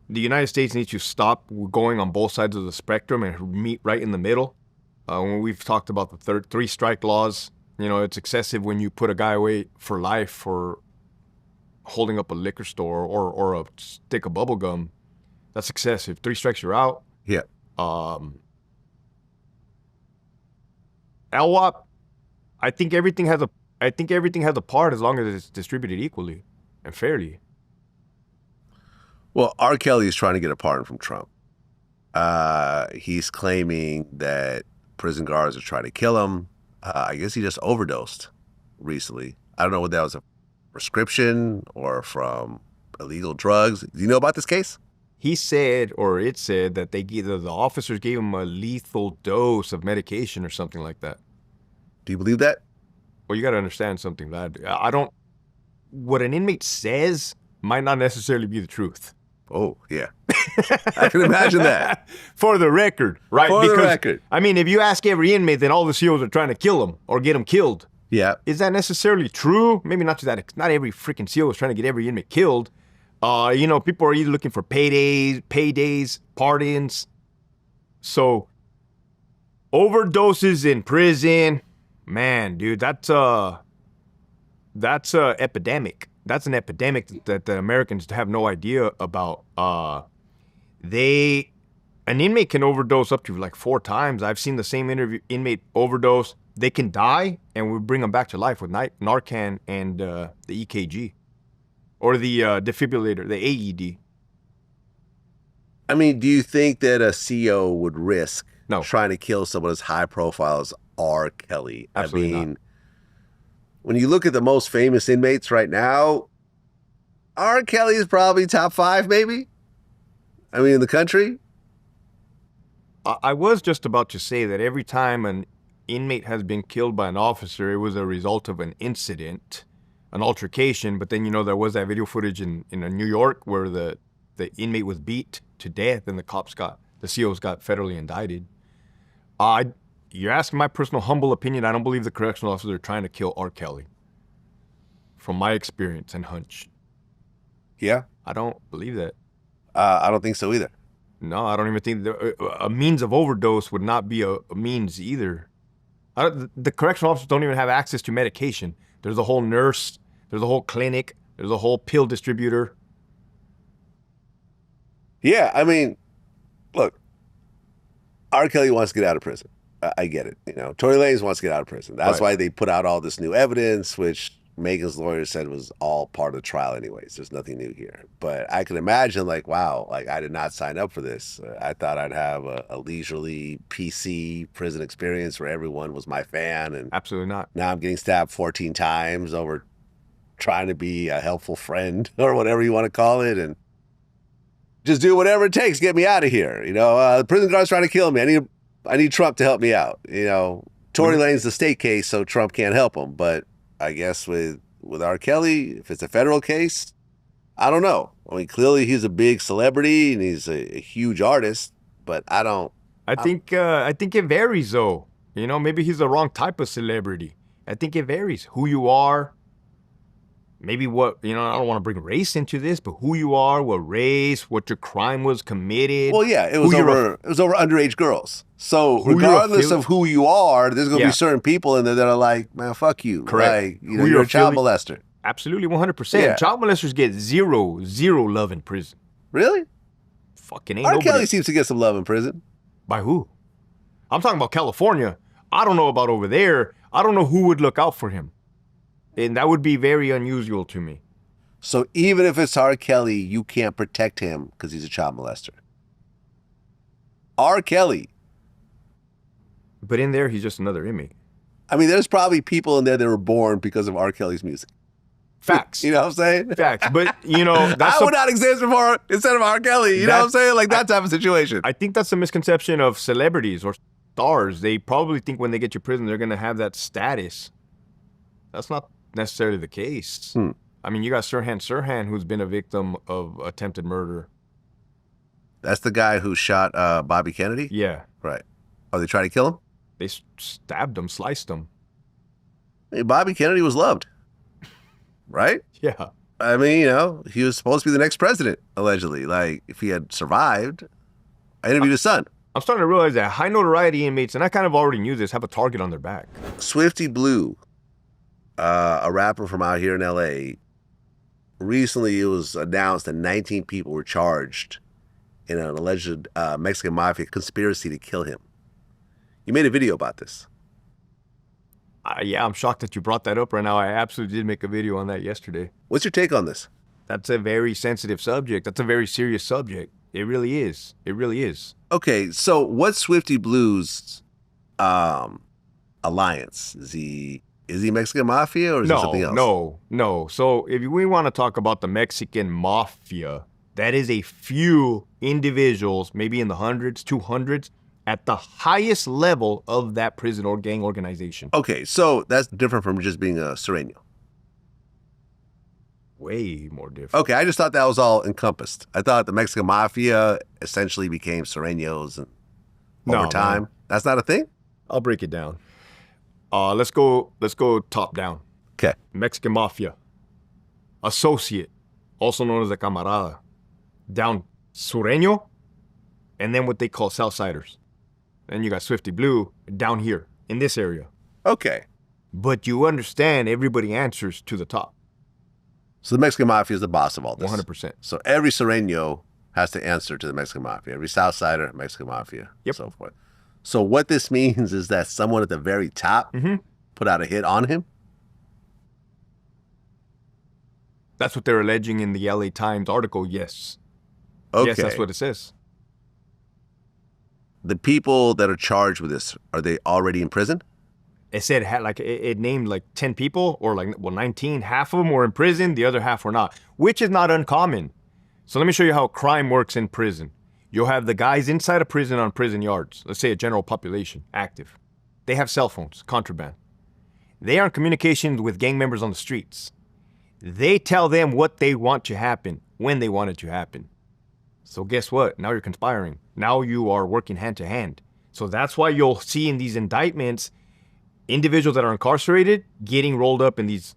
the United States needs to stop going on both sides of the spectrum and meet right in the middle. When we've talked about the three-strike laws, you know, it's excessive when you put a guy away for life for holding up a liquor store or a stick of bubble gum. That's excessive. 3 strikes, you're out. Yeah. LWOP, I think everything has a part as long as it's distributed equally and fairly. Well, R. Kelly is trying to get a pardon from Trump. He's claiming that prison guards are trying to kill him. I guess he just overdosed recently. I don't know whether that was a prescription or from illegal drugs. Do you know about this case? He said, or it said, that the officers gave him a lethal dose of medication or something like that. Do you believe that? Well, you got to understand something, lad. What an inmate says might not necessarily be the truth. Oh, yeah. I can imagine that. For the record, right? For the record. I mean, if you ask every inmate, then all the COs are trying to kill him or get him killed. Yeah. Is that necessarily true? Maybe not to that. Not every freaking CO is trying to get every inmate killed. You know, people are either looking for paydays, pardons. So, overdoses in prison, man, dude, that's a epidemic. That's an epidemic that the Americans have no idea about. An inmate can overdose up to like 4 times. I've seen the same inmate overdose. They can die, and we bring them back to life with Narcan and the EKG. Or the defibrillator, the AED. I mean, do you think that a CO would risk No. trying to kill someone as high profile as R. Kelly? Absolutely I mean, not. When you look at the most famous inmates right now, R. Kelly is probably top 5, maybe? I mean, in the country? I was just about to say that every time an inmate has been killed by an officer, it was a result of an incident, an altercation. But then, you know, there was that video footage in New York where the inmate was beat to death and the COs got federally indicted. You're asking my personal humble opinion. I don't believe the correctional officers are trying to kill R. Kelly. From my experience and hunch. Yeah. I don't believe that. I don't think so either. No, I don't even think a means of overdose would not be a means either. The correctional officers don't even have access to medication. There's a whole nurse, there's a whole clinic, there's a whole pill distributor. Yeah, I mean, look, R. Kelly wants to get out of prison. I get it. You know, Tory Lanez wants to get out of prison. That's why they put out all this new evidence, which Megan's lawyer said was all part of the trial anyways. There's nothing new here. But I can imagine, like, wow, like, I did not sign up for this. I thought I'd have a leisurely PC prison experience where everyone was my fan. And absolutely not. Now I'm getting stabbed 14 times over trying to be a helpful friend or whatever you want to call it. And just do whatever it takes to get me out of here. You know, the prison guard's trying to kill me. I need Trump to help me out. You know, Tory Lanez the state case, so Trump can't help him. But I guess with R. Kelly, if it's a federal case, I don't know. I mean, clearly he's a big celebrity and he's a huge artist, but I think it varies though. You know, maybe he's the wrong type of celebrity. I think it varies who you are, maybe what, I don't want to bring race into this, but who you are, what race, what your crime was committed. Well, yeah, it was over underage girls. So regardless of who you are, there's going to be certain people in there that are like, man, fuck you. Correct. Like, you're a child molester. Absolutely, 100%. Yeah. Child molesters get zero love in prison. Really? Fucking ain't R. nobody. Kelly seems to get some love in prison. By who? I'm talking about California. I don't know about over there. I don't know who would look out for him. And that would be very unusual to me. So even if it's R. Kelly, you can't protect him because he's a child molester. R. Kelly. But in there, he's just another inmate. I mean, there's probably people in there that were born because of R. Kelly's music. Facts. You know what I'm saying? Facts. But, that's I would not exist before instead of R. Kelly. You know what I'm saying? Like that type of situation. I think that's a misconception of celebrities or stars. They probably think when they get to prison, they're going to have that status. That's not necessarily the case. I mean, you got Sirhan, who's been a victim of attempted murder. That's the guy who shot Bobby Kennedy? Yeah. Right. Oh, they tried to kill him? They stabbed him, sliced him. Hey, Bobby Kennedy was loved. Right? Yeah. I mean, he was supposed to be the next president, allegedly. Like, if he had survived, I interviewed his son. I'm starting to realize that high notoriety inmates, and I kind of already knew this, have a target on their back. Swifty Blue, a rapper from out here in L.A., recently it was announced that 19 people were charged in an alleged Mexican mafia conspiracy to kill him. You made a video about this. Yeah, I'm shocked that you brought that up right now. I absolutely did make a video on that yesterday. What's your take on this? That's a very sensitive subject. That's a very serious subject. It really is. It really is. Okay, so what's Swifty Blue's alliance? Is he Mexican mafia or is it something else? No. So if we want to talk about the Mexican mafia, that is a few individuals, maybe in the hundreds, 200s, at the highest level of that prison or gang organization. Okay, so that's different from just being a Sereno. Way more different. Okay, I just thought that was all encompassed. I thought the Mexican mafia essentially became Serenos and over time. Man. That's not a thing? I'll break it down. Let's go top down. Okay. Mexican mafia. Associate, also known as a camarada. Down Sureño, and then what they call Southsiders. Then you got Swifty Blue down here in this area. Okay. But you understand everybody answers to the top. So the Mexican mafia is the boss of all this. 100%. So every Sereno has to answer to the Mexican mafia. Every Southsider, Mexican mafia, and so forth. So what this means is that someone at the very top put out a hit on him? That's what they're alleging in the LA Times article, yes. Okay. Yes, that's what it says. The people that are charged with this, are they already in prison? It said, it named 10 people, or 19. Half of them were in prison, the other half were not, which is not uncommon. So let me show you how crime works in prison. You'll have the guys inside a prison on prison yards, let's say a general population, active. They have cell phones, contraband. They are in communication with gang members on the streets. They tell them what they want to happen, when they want it to happen. So guess what? Now you're conspiring. Now you are working hand to hand. So that's why you'll see in these indictments, individuals that are incarcerated getting rolled up in these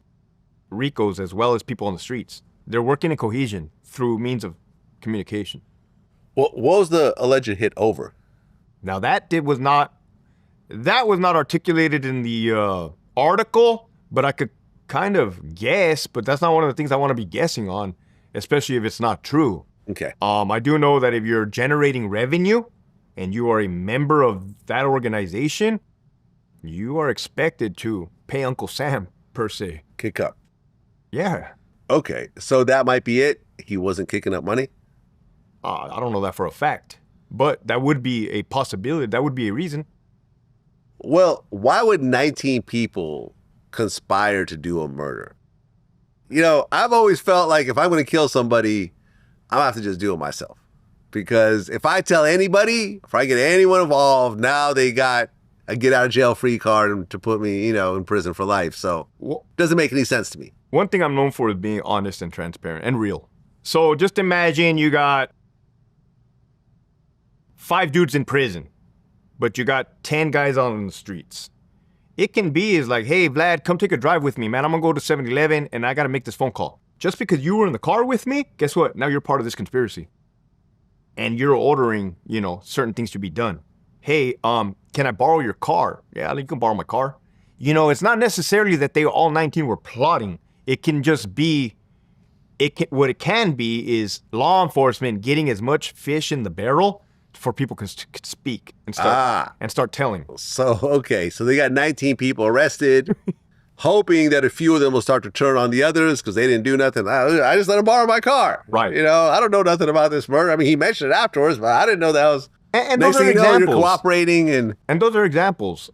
RICOs as well as people on the streets. They're working in cohesion through means of communication. Well, what was the alleged hit over? Now that was not articulated in the article, but I could kind of guess, but that's not one of the things I want to be guessing on, especially if it's not true. Okay. I do know that if you're generating revenue and you are a member of that organization, you are expected to pay Uncle Sam, per se. Kick up. Yeah. Okay, so that might be it? He wasn't kicking up money? I don't know that for a fact, but that would be a possibility. That would be a reason. Well, why would 19 people conspire to do a murder? I've always felt like if I'm going to kill somebody, I'm going to have to just do it myself. Because if I tell anybody, if I get anyone involved, now they got a get out of jail free card to put me, in prison for life. So it doesn't make any sense to me. One thing I'm known for is being honest and transparent and real. So just imagine you got 5 dudes in prison, but you got 10 guys out on the streets. It can be is like, hey, Vlad, come take a drive with me, man. I'm going to go to 7-Eleven and I got to make this phone call. Just because you were in the car with me, guess what? Now you're part of this conspiracy. And you're ordering, certain things to be done. Hey, can I borrow your car? Yeah, you can borrow my car. It's not necessarily that they all 19 were plotting. It can just be, what it can be is law enforcement getting as much fish in the barrel for people could speak and start telling. So, okay. So they got 19 people arrested, hoping that a few of them will start to turn on the others because they didn't do nothing. I just let him borrow my car. Right. I don't know nothing about this murder. I mean, he mentioned it afterwards, but I didn't know that was... And those are examples. You're cooperating and those are examples.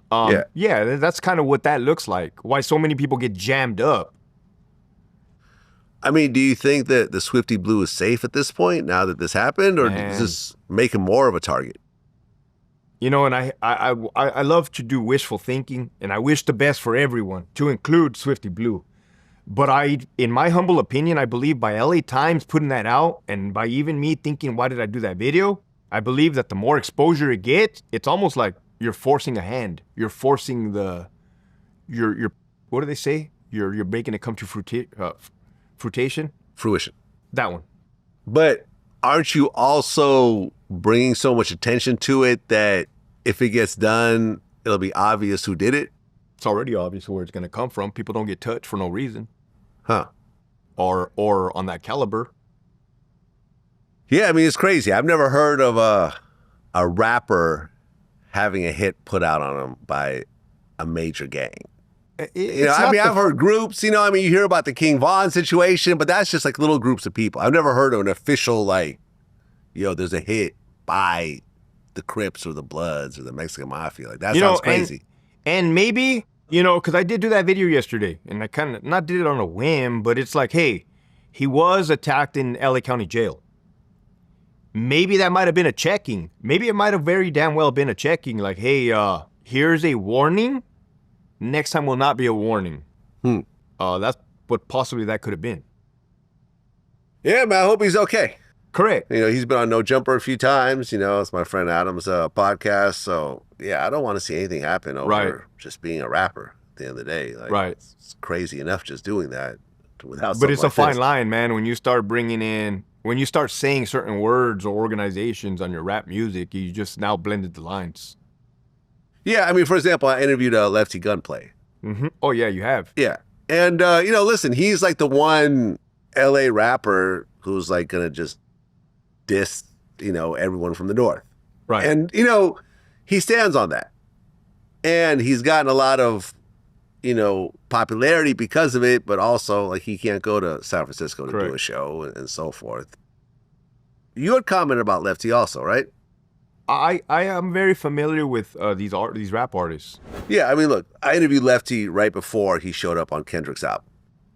Yeah, that's kind of what that looks like. Why so many people get jammed up. I mean, do you think that the Swifty Blue is safe at this point now that this happened, or does this make him more of a target? And I love to do wishful thinking, and I wish the best for everyone, to include Swifty Blue. But in my humble opinion, I believe by LA Times putting that out, and by even me thinking, why did I do that video? I believe that the more exposure it gets, it's almost like you're forcing a hand. You're forcing your what do they say? You're making it come to fruition. That one. But aren't you also bringing so much attention to it that if it gets done, it'll be obvious who did it? It's already obvious where it's going to come from. People don't get touched for no reason. Huh. Or on that caliber. Yeah, I mean, it's crazy. I've never heard of a rapper having a hit put out on him by a major gang. I've heard groups, you hear about the King Von situation, but that's just like little groups of people. I've never heard of an official, there's a hit by the Crips or the Bloods or the Mexican Mafia. Like, that sounds crazy. And maybe, because I did do that video yesterday, and I kind of not did it on a whim, but it's like, hey, he was attacked in LA County Jail. Maybe that might have been a checking. Maybe it might have very damn well been a checking. Like, hey, here's a warning. Next time will not be a warning. That's what possibly that could have been. Yeah, man, I hope he's okay. Correct. He's been on No Jumper a few times. It's my friend Adam's podcast. So, yeah, I don't want to see anything happen over just being a rapper at the end of the day. Like, right. It's crazy enough just doing that without. But it's a fine line, man, when you start when you start saying certain words or organizations on your rap music, you just now blended the lines. Yeah, I mean, for example, I interviewed Lefty Gunplay. Mm-hmm. Oh, yeah, you have. Yeah. And, listen, he's like the one LA rapper who's like going to just diss, everyone from the North. Right. And, he stands on that. And he's gotten a lot of, popularity because of it, but also, like, he can't go to San Francisco to do a show and so forth. You had commented about Lefty also, right? I am very familiar with these rap artists. Yeah, I mean, look, I interviewed Lefty right before he showed up on Kendrick's album.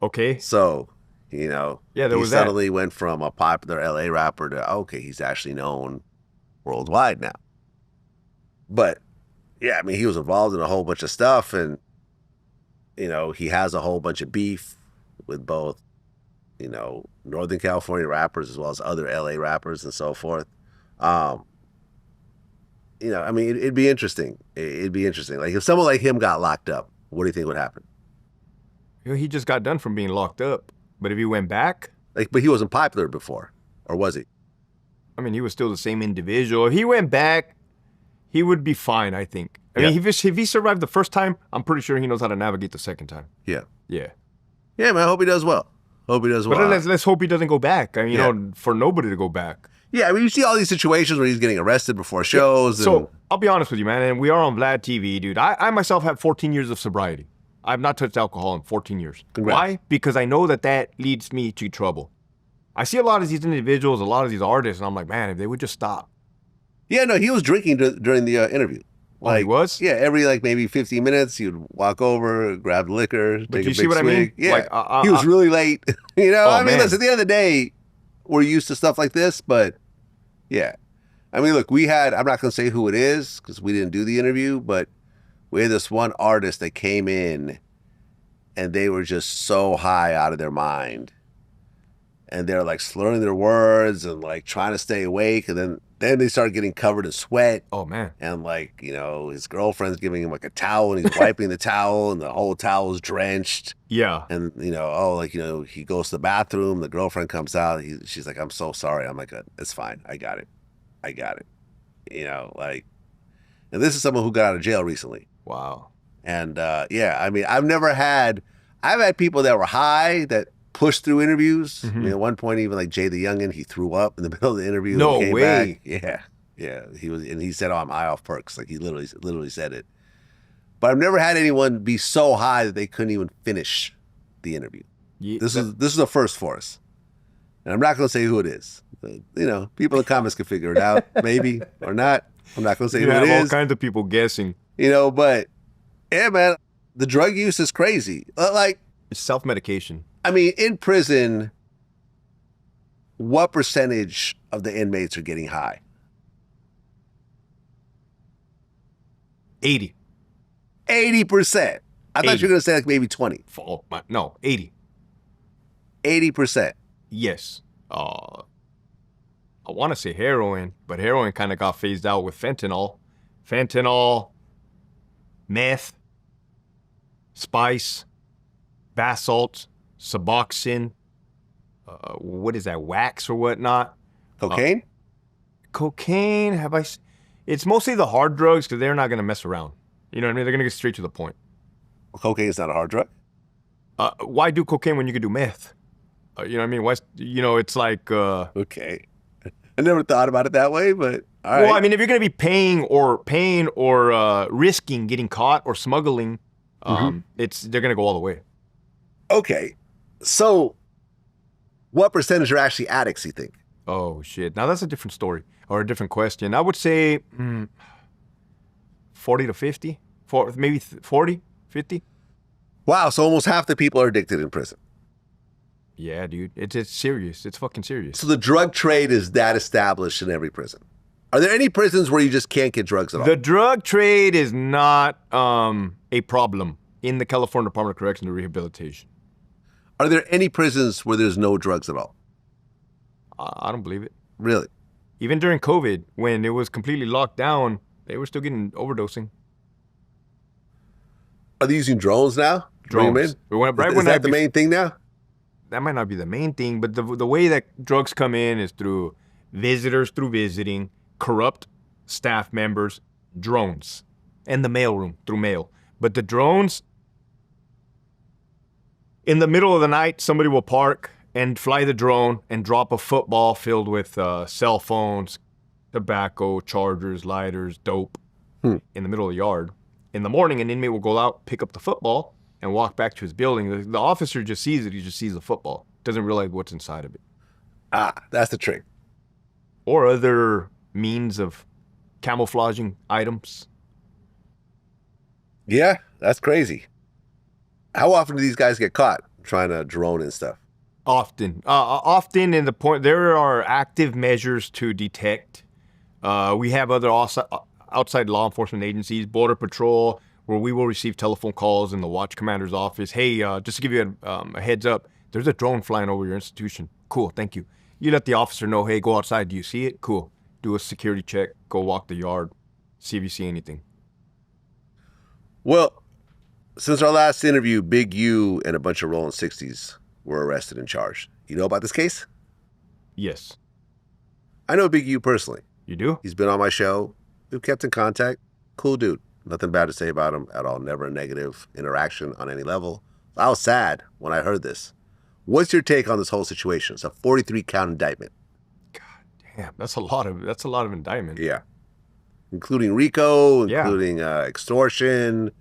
Okay. So, he suddenly went from a popular LA rapper to, okay, he's actually known worldwide now. But, yeah, I mean, he was involved in a whole bunch of stuff, and, he has a whole bunch of beef with both, Northern California rappers as well as other LA rappers and so forth. I mean, it'd be interesting. It'd be interesting. Like, if someone like him got locked up, what do you think would happen? He just got done from being locked up. But if he went back... but he wasn't popular before, or was he? I mean, he was still the same individual. If he went back, he would be fine, I think. I mean, if he survived the first time, I'm pretty sure he knows how to navigate the second time. Yeah. Yeah. Yeah, man, I hope he does well. But let's hope he doesn't go back. I mean, for nobody to go back. Yeah, I mean, you see all these situations where he's getting arrested before shows. So, I'll be honest with you, man, and we are on Vlad TV, dude. I myself have 14 years of sobriety. I've not touched alcohol in 14 years. Congrats. Why? Because I know that leads me to trouble. I see a lot of these individuals, a lot of these artists, and I'm like, man, if they would just stop. Yeah, no, he was drinking during the interview. He was? Yeah, every maybe 15 minutes, he'd walk over, grab the liquor, take a big swig. I mean? Yeah, he was really late. I mean, listen, at the end of the day, we're used to stuff like this, but yeah. I mean, look, I'm not going to say who it is because we didn't do the interview, but we had this one artist that came in and they were just so high out of their mind. And they're like slurring their words and like trying to stay awake. And then Then they start getting covered in sweat. Oh man. And like, you know, his girlfriend's giving him like a towel and he's wiping the towel and the whole towel is drenched. Yeah. And, you know, he goes to the bathroom. The girlfriend comes out. She's like, I'm so sorry. I'm like, it's fine. I got it. You know, like, and this is someone who got out of jail recently. Wow. And yeah, I mean, I've had people that were high that pushed through interviews. I mean, at one point, even like Jay the Youngin, he threw up in the middle of the interview. No and came way. Back. Yeah. He said, "Oh, I'm high off perks." Like he literally said it. But I've never had anyone be so high that they couldn't even finish the interview. Yeah, This is a first for us, and I'm not going to say who it is. You know, people in the comments can figure it out, maybe or not. I'm not going to say who it is. All kinds of people guessing. You know, but yeah, man, the drug use is crazy. Like, It's self-medication. I mean, in prison, what percentage of the inmates are getting high? 80. 80%. I thought you were going to say like maybe 20. No, 80. 80%. Yes. I want to say heroin, but heroin kind of got phased out with fentanyl. Fentanyl, meth, spice, bath salts, Suboxone, what is that, wax or whatnot? Cocaine? Cocaine, it's mostly the hard drugs because they're not going to mess around. You know what I mean? They're going to get straight to the point. Well, cocaine is not a hard drug. Why do cocaine when you could do meth? You know what I mean? Why? You know, it's like... Okay. I never thought about it that way, but all right. Well, I mean, if you're going to be paying or risking getting caught or smuggling, they're going to go all the way. Okay. So what percentage are actually addicts, you think? Oh, shit. Now, that's a different story or a different question. I would say 40 to 50, maybe 40, 50. Wow, so almost half the people are addicted in prison. Yeah, dude. It's serious. It's fucking serious. So the drug trade is that established in every prison. Are there any prisons where you just can't get drugs at all? The drug trade is not a problem in the California Department of Corrections and Rehabilitation. Are there any prisons where there's no drugs at all? I don't believe it. Really? Even during COVID, when it was completely locked down, they were still getting overdosing. Are they using drones now? Drones. Is that the main thing now? That might not be the main thing, but the way that drugs come in is through visitors, through visiting, corrupt staff members, drones, and the mailroom, through mail. But the drones, in the middle of the night, somebody will park and fly the drone and drop a football filled with cell phones, tobacco, chargers, lighters, dope in the middle of the yard. In the morning, an inmate will go out, pick up the football, and walk back to his building. The officer just sees it. He just sees the football. Doesn't realize what's inside of it. Ah, that's the trick. Or other means of camouflaging items. Yeah, that's crazy. How often do these guys get caught trying to drone and stuff? Often. Often in the point, there are active measures to detect. We have other outside law enforcement agencies, Border Patrol, where we will receive telephone calls in the watch commander's office. Hey, just to give you a heads up, there's a drone flying over your institution. Cool, thank you. You let the officer know, hey, go outside. Do you see it? Cool. Do a security check. Go walk the yard. See if you see anything. Well, since our last interview, Big U and a bunch of Rolling 60s were arrested and charged. You know about this case? Yes. I know Big U personally. You do? He's been on my show. We've kept in contact. Cool dude. Nothing bad to say about him at all. Never a negative interaction on any level. I was sad when I heard this. What's your take on this whole situation? It's a 43-count indictment. God damn, that's a lot of indictment. Yeah. Including RICO, including extortion,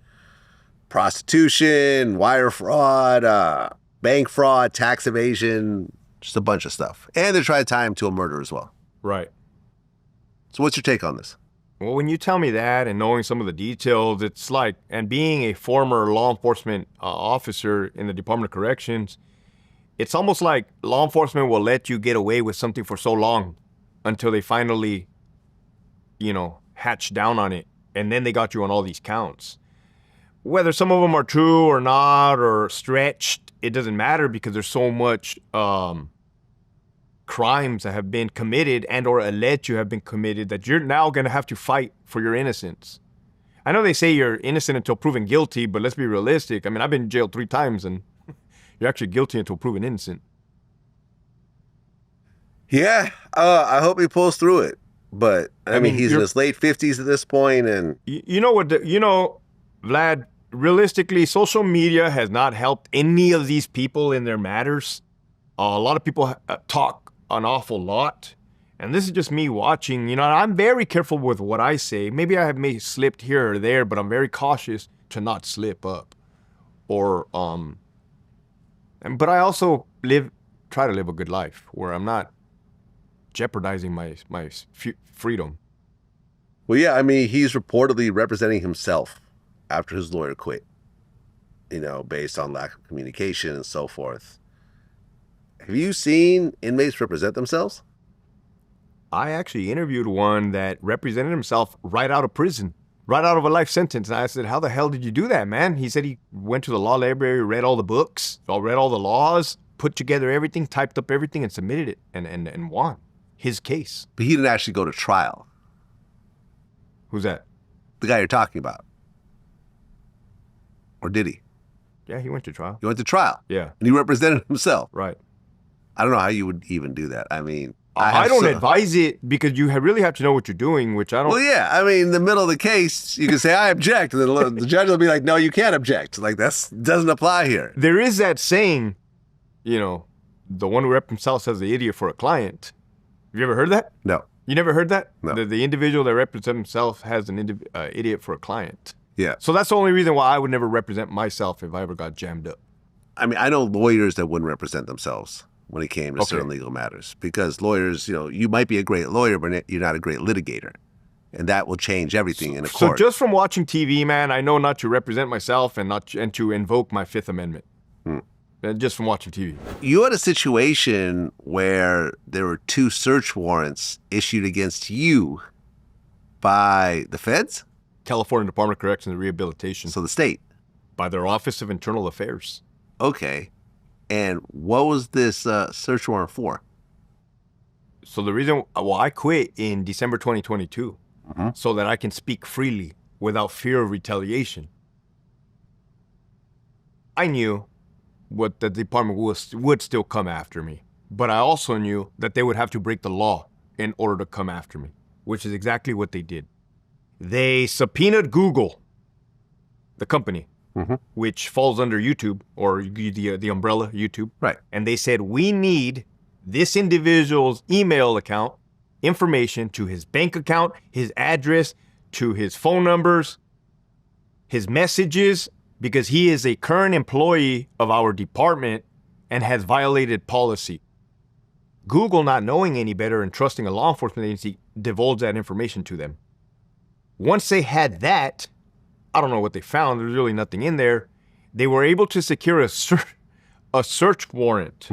prostitution, wire fraud, bank fraud, tax evasion, just a bunch of stuff. And they're trying to tie him to a murder as well. Right. So what's your take on this? Well, when you tell me that and knowing some of the details, it's like, and being a former law enforcement officer in the Department of Corrections, it's almost like law enforcement will let you get away with something for so long until they finally, hatch down on it. And then they got you on all these counts. Whether some of them are true or not or stretched, it doesn't matter because there's so much crimes that have been committed and or alleged to have been committed that you're now going to have to fight for your innocence. I know they say you're innocent until proven guilty, but let's be realistic. I mean, I've been in jail 3 times and you're actually guilty until proven innocent. Yeah, I hope he pulls through it. But I mean, he's in his late 50s at this point, and you know what? Vlad. Realistically, social media has not helped any of these people in their matters. A lot of people talk an awful lot, and this is just me watching. I'm very careful with what I say. Maybe I may have slipped here or there, but I'm very cautious to not slip up. But I also try to live a good life where I'm not jeopardizing my freedom. Well, yeah, I mean, he's reportedly representing himself after his lawyer quit, based on lack of communication and so forth. Have you seen inmates represent themselves? I actually interviewed one that represented himself right out of prison, right out of a life sentence. And I said, how the hell did you do that, man? He said he went to the law library, read all the books, read all the laws, put together everything, typed up everything, and submitted it and won his case. But he didn't actually go to trial. Who's that? The guy you're talking about. Or did he? Yeah, he went to trial. He went to trial. Yeah. And he represented himself. Right. I don't know how you would even do that. I mean, I don't advise it because you really have to know what you're doing, which I don't. Well, yeah. I mean, in the middle of the case, you can say, I object. And then the judge will be like, no, you can't object. Like, that doesn't apply here. There is that saying, the one who reps himself says the idiot for a client. Have you ever heard that? No. You never heard that? No. The individual that represents himself has an idiot for a client. Yeah. So that's the only reason why I would never represent myself if I ever got jammed up. I mean, I know lawyers that wouldn't represent themselves when it came to certain legal matters, because lawyers, you might be a great lawyer, but you're not a great litigator. And that will change everything in a court. So just from watching TV, man, I know not to represent myself and to invoke my Fifth Amendment. Just from watching TV. You had a situation where there were 2 search warrants issued against you by the feds? California Department of Corrections and Rehabilitation. So the state? By their Office of Internal Affairs. Okay. And what was this search warrant for? So the reason, I quit in December 2022 so that I can speak freely without fear of retaliation. I knew what the department would still come after me, but I also knew that they would have to break the law in order to come after me, which is exactly what they did. They subpoenaed Google, the company, which falls under YouTube or the umbrella YouTube. Right. And they said, we need this individual's email account, information to his bank account, his address, to his phone numbers, his messages, because he is a current employee of our department and has violated policy. Google, not knowing any better and trusting a law enforcement agency, divulged that information to them. Once they had that, I don't know what they found. There's really nothing in there. They were able to secure a search warrant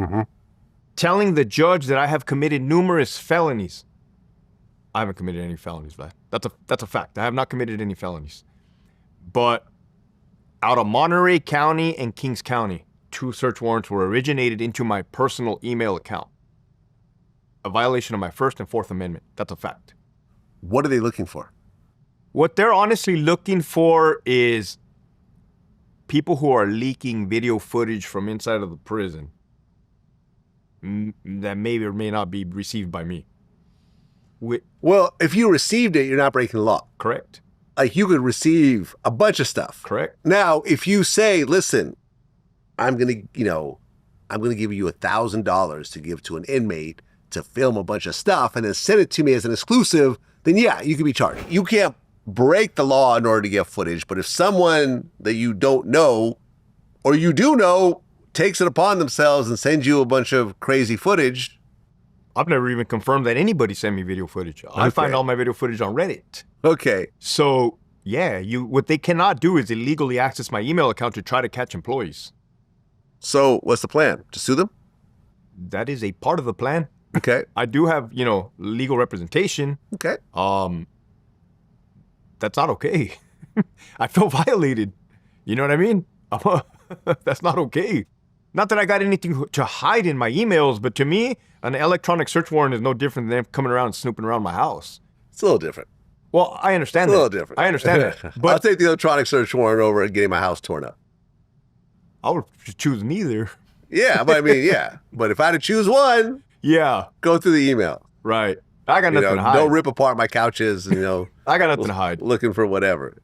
telling the judge that I have committed numerous felonies. I haven't committed any felonies, Vlad. That's a fact. I have not committed any felonies. But out of Monterey County and Kings County, 2 search warrants were originated into my personal email account. A violation of my First and Fourth Amendment. That's a fact. What are they looking for? What they're honestly looking for is people who are leaking video footage from inside of the prison that may or may not be received by me. Well, if you received it, you're not breaking the law. Correct. Like, you could receive a bunch of stuff. Correct. Now, if you say, listen, I'm going to give you $1,000 to give to an inmate to film a bunch of stuff and then send it to me as an exclusive, then yeah, you can be charged. You can't break the law in order to get footage, but if someone that you don't know or you do know takes it upon themselves and sends you a bunch of crazy footage. I've never even confirmed that anybody sent me video footage. I find all my video footage on Reddit. Okay. So yeah, what they cannot do is illegally access my email account to try to catch employees. So what's the plan? To sue them? That is a part of the plan. Okay. I do have, legal representation. Okay. That's not okay. I feel violated. You know what I mean? That's not okay. Not that I got anything to hide in my emails, but to me, an electronic search warrant is no different than them coming around and snooping around my house. It's a little different. Well, I understand It's that. a little different. I understand that. I'll But take the electronic search warrant over getting my house torn up. I would choose neither. Yeah, but I mean, yeah. But if I had to choose one, Yeah, go through the email. right. I got nothing to hide. Don't rip apart my couches, I got nothing to hide. looking for whatever.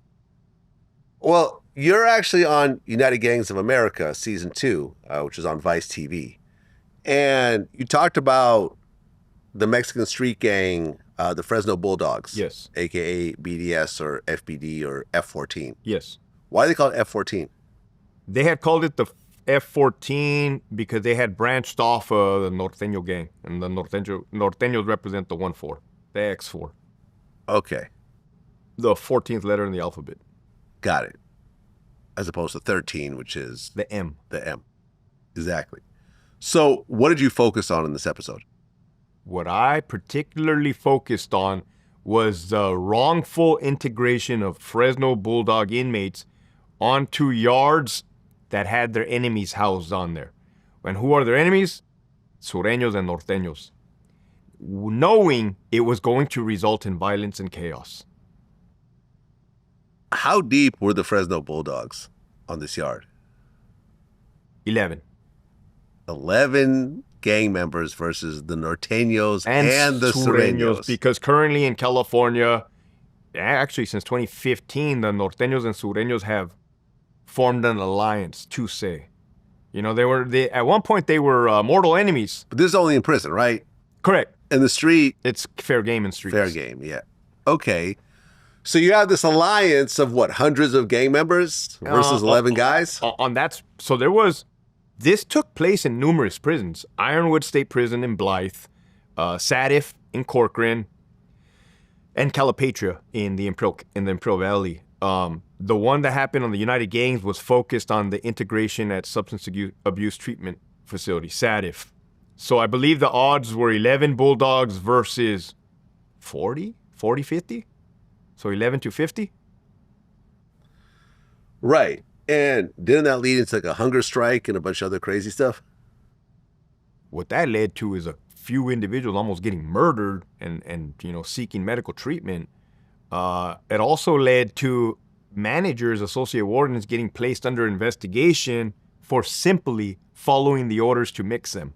Well, you're actually on United Gangs of America, season 2, which is on Vice TV. And you talked about the Mexican street gang, the Fresno Bulldogs. Yes. AKA BDS or FBD or F14. Yes. Why do they call it F14? They had called it the F14 because they had branched off the Norteño gang. And the Norteños represent the 1-4, the X4. Okay, The 14th letter in the alphabet. got it. As opposed to 13, which is The M. the M. Exactly. So what did you focus on in this episode? What I particularly focused on was the wrongful integration of Fresno Bulldog inmates onto yards that had their enemies housed on there. And who are their enemies? Sureños and Norteños. Knowing it was going to result in violence and chaos. How deep were the Fresno Bulldogs on this yard? 11. 11 gang members versus the Norteños and the Sureños. Because currently in California, actually since 2015, the Norteños and Sureños have formed an alliance to say. At one point they were mortal enemies. But this is only in prison, right? Correct. In the street, It's fair game in streets. fair game, yeah. Okay. So you have this alliance of what, hundreds of gang members versus 11 guys? On that, so this took place in numerous prisons. Ironwood State Prison in Blythe, Satif in Corcoran, and Calipatria in the Imperial Valley. The one that happened on the United Gangs was focused on the integration at substance abuse treatment facility, Satif. So I believe the odds were 11 Bulldogs versus 40, 50? So 11 to 50? Right. And didn't that lead into like a hunger strike and a bunch of other crazy stuff? What that led to is a few individuals almost getting murdered and seeking medical treatment. It also led to managers, associate wardens getting placed under investigation for simply following the orders to mix them.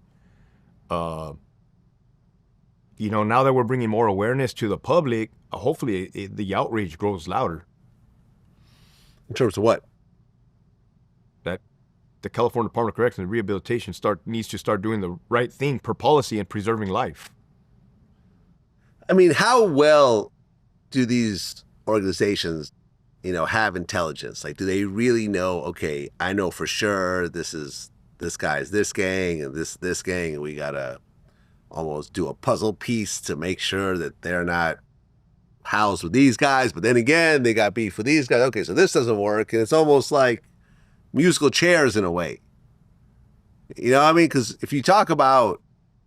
Now that we're bringing more awareness to the public, hopefully the outrage grows louder. In terms of what? That the California Department of Corrections and Rehabilitation needs to start doing the right thing per policy and preserving life. I mean, how well do these organizations, have intelligence? Like, do they really know, okay, I know for sure this guy's this gang and this gang, and we gotta almost do a puzzle piece to make sure that they're not housed with these guys, but then again, they got beef with these guys. Okay, so this doesn't work, and it's almost like musical chairs in a way. You know what I mean? Because if you talk about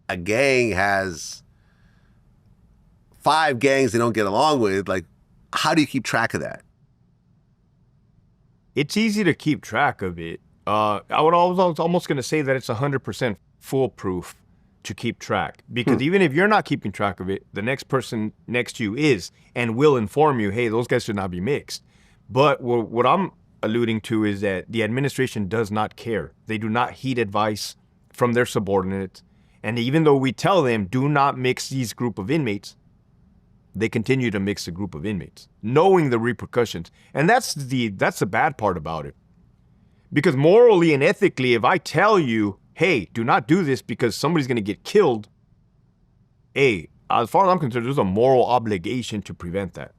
a gang has 5 gangs they don't get along with, like, how do you keep track of that? It's easy to keep track of it. I was almost going to say that it's 100% foolproof to keep track. Because even if you're not keeping track of it, the next person next to you is and will inform you, hey, those guys should not be mixed. But what I'm alluding to is that the administration does not care. They do not heed advice from their subordinates. And even though we tell them, do not mix these group of inmates, they continue to mix a group of inmates, knowing the repercussions. And that's the bad part about it. Because morally and ethically, if I tell you, hey, do not do this because somebody's going to get killed, hey, as far as I'm concerned, there's a moral obligation to prevent that.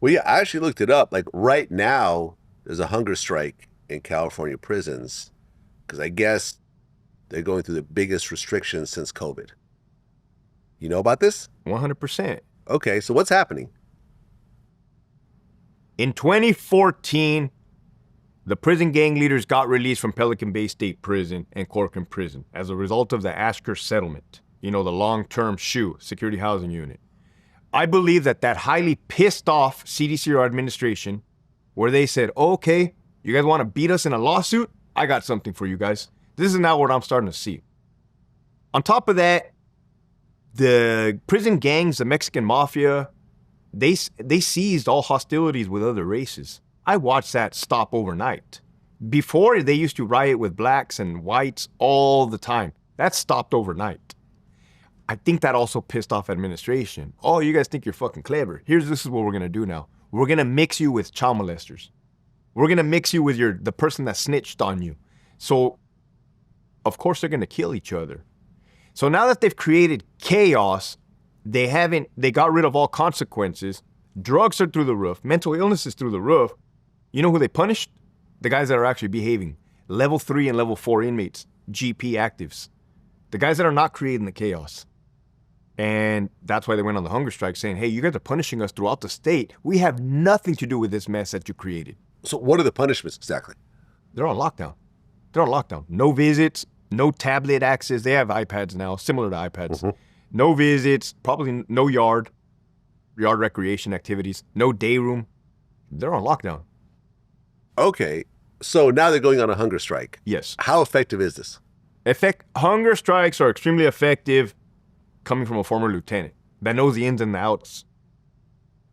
Well, yeah, I actually looked it up. Like, right now, there's a hunger strike in California prisons because I guess they're going through the biggest restrictions since COVID. You know about this? 100%. Okay, so what's happening? In 2014, the prison gang leaders got released from Pelican Bay State Prison and Corcoran Prison as a result of the Asker settlement, the long-term SHU, Security Housing Unit. I believe that highly pissed off CDCR administration, where they said, okay, you guys want to beat us in a lawsuit? I got something for you guys. This is now what I'm starting to see. On top of that, the prison gangs, the Mexican mafia, they seized all hostilities with other races. I watched that stop overnight. Before, they used to riot with blacks and whites all the time. That stopped overnight. I think that also pissed off administration. Oh, you guys think you're fucking clever. This is what we're gonna do now. We're gonna mix you with child molesters. We're gonna mix you with the person that snitched on you. So, of course, they're gonna kill each other. So now that they've created chaos, they got rid of all consequences. Drugs are through the roof. Mental illness is through the roof. You know who they punished? The guys that are actually behaving. Level 3 and level 4 inmates, GP actives. The guys that are not creating the chaos. And that's why they went on the hunger strike saying, hey, you guys are punishing us throughout the state. We have nothing to do with this mess that you created. So what are the punishments exactly? They're on lockdown. No visits, no tablet access. They have iPads now, similar to iPads. Mm-hmm. No visits, probably no yard recreation activities, no day room. They're on lockdown. Okay, so now they're going on a hunger strike. Yes. How effective is this? Hunger strikes are extremely effective coming from a former lieutenant that knows the ins and the outs.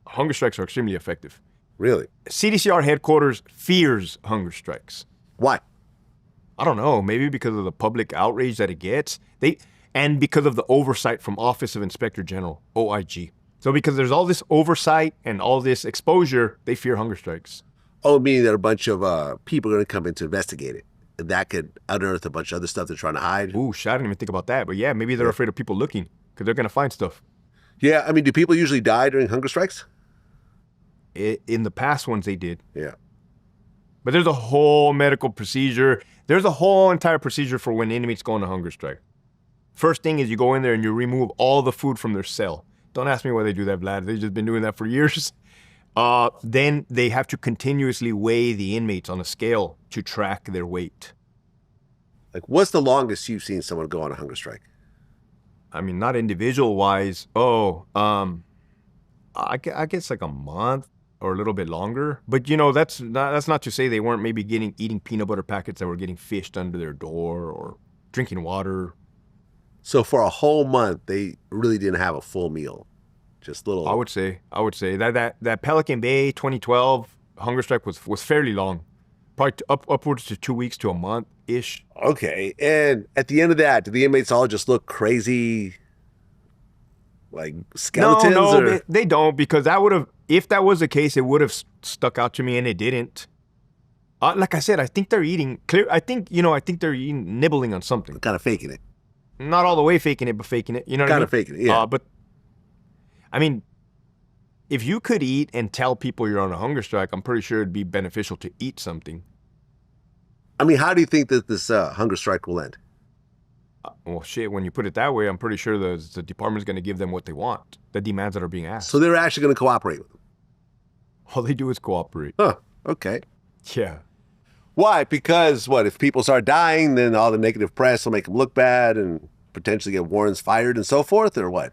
Hunger strikes are extremely effective. Really? CDCR headquarters fears hunger strikes. Why? I don't know. Maybe because of the public outrage that it gets. And because of the oversight from Office of Inspector General, OIG. So because there's all this oversight and all this exposure, they fear hunger strikes. Oh, meaning that a bunch of people are going to come in to investigate it. And that could unearth a bunch of other stuff they're trying to hide. Ooh, shit, I didn't even think about that. But yeah, maybe they're afraid of people looking because they're going to find stuff. Yeah, I mean, do people usually die during hunger strikes? In the past ones, they did. Yeah. But there's a whole medical procedure. There's a whole entire procedure for when inmates go on a hunger strike. First thing is you go in there and you remove all the food from their cell. Don't ask me why they do that, Vlad. They've just been doing that for years. Then they have to continuously weigh the inmates on a scale to track their weight. Like, what's the longest you've seen someone go on a hunger strike? I mean, not individual-wise. I guess like a month or a little bit longer. But, you know, that's not to say they weren't maybe eating peanut butter packets that were getting fished under their door or drinking water. So for a whole month, they really didn't have a full meal. Just little. I would say that Pelican Bay 2012 hunger strike was fairly long, probably upwards to 2 weeks to a month-ish. Okay, and at the end of that, do the inmates all just look crazy, like skeletons? No, they don't, because if that was the case, it would have stuck out to me, and it didn't. Like I said, I think they're eating. I think they're eating, nibbling on something. Kind of faking it. Not all the way faking it, but faking it. You know what I mean? Kind of faking it, yeah. But I mean, if you could eat and tell people you're on a hunger strike, I'm pretty sure it'd be beneficial to eat something. I mean, how do you think that this hunger strike will end? Well, shit, when you put it that way, I'm pretty sure the department's going to give them what they want, the demands that are being asked. So they're actually going to cooperate with them? All they do is cooperate. Huh, okay. Yeah. Why? Because, if people start dying, then all the negative press will make them look bad and potentially get warrants fired and so forth, or what?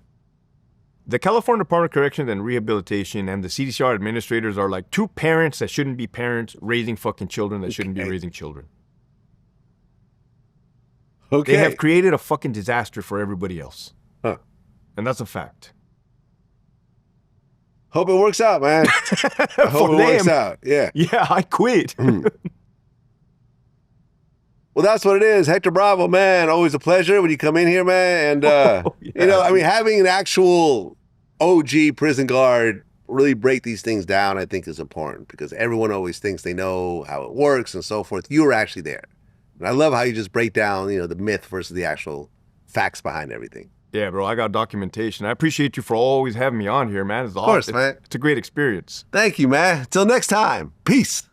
The California Department of Corrections and Rehabilitation and the CDCR administrators are like two parents that shouldn't be parents raising fucking children that shouldn't be raising children. Okay. They have created a fucking disaster for everybody else. Huh. And that's a fact. Hope it works out, man. I hope it works out. Yeah. Yeah, I quit. Well, that's what it is. Hector Bravo, man. Always a pleasure when you come in here, man. And, having an actual OG prison guard really break these things down, I think is important because everyone always thinks they know how it works and so forth. You were actually there. And I love how you just break down, the myth versus the actual facts behind everything. Yeah, bro, I got documentation. I appreciate you for always having me on here, man. Of course, man. It's a great experience. Thank you, man. Till next time. Peace.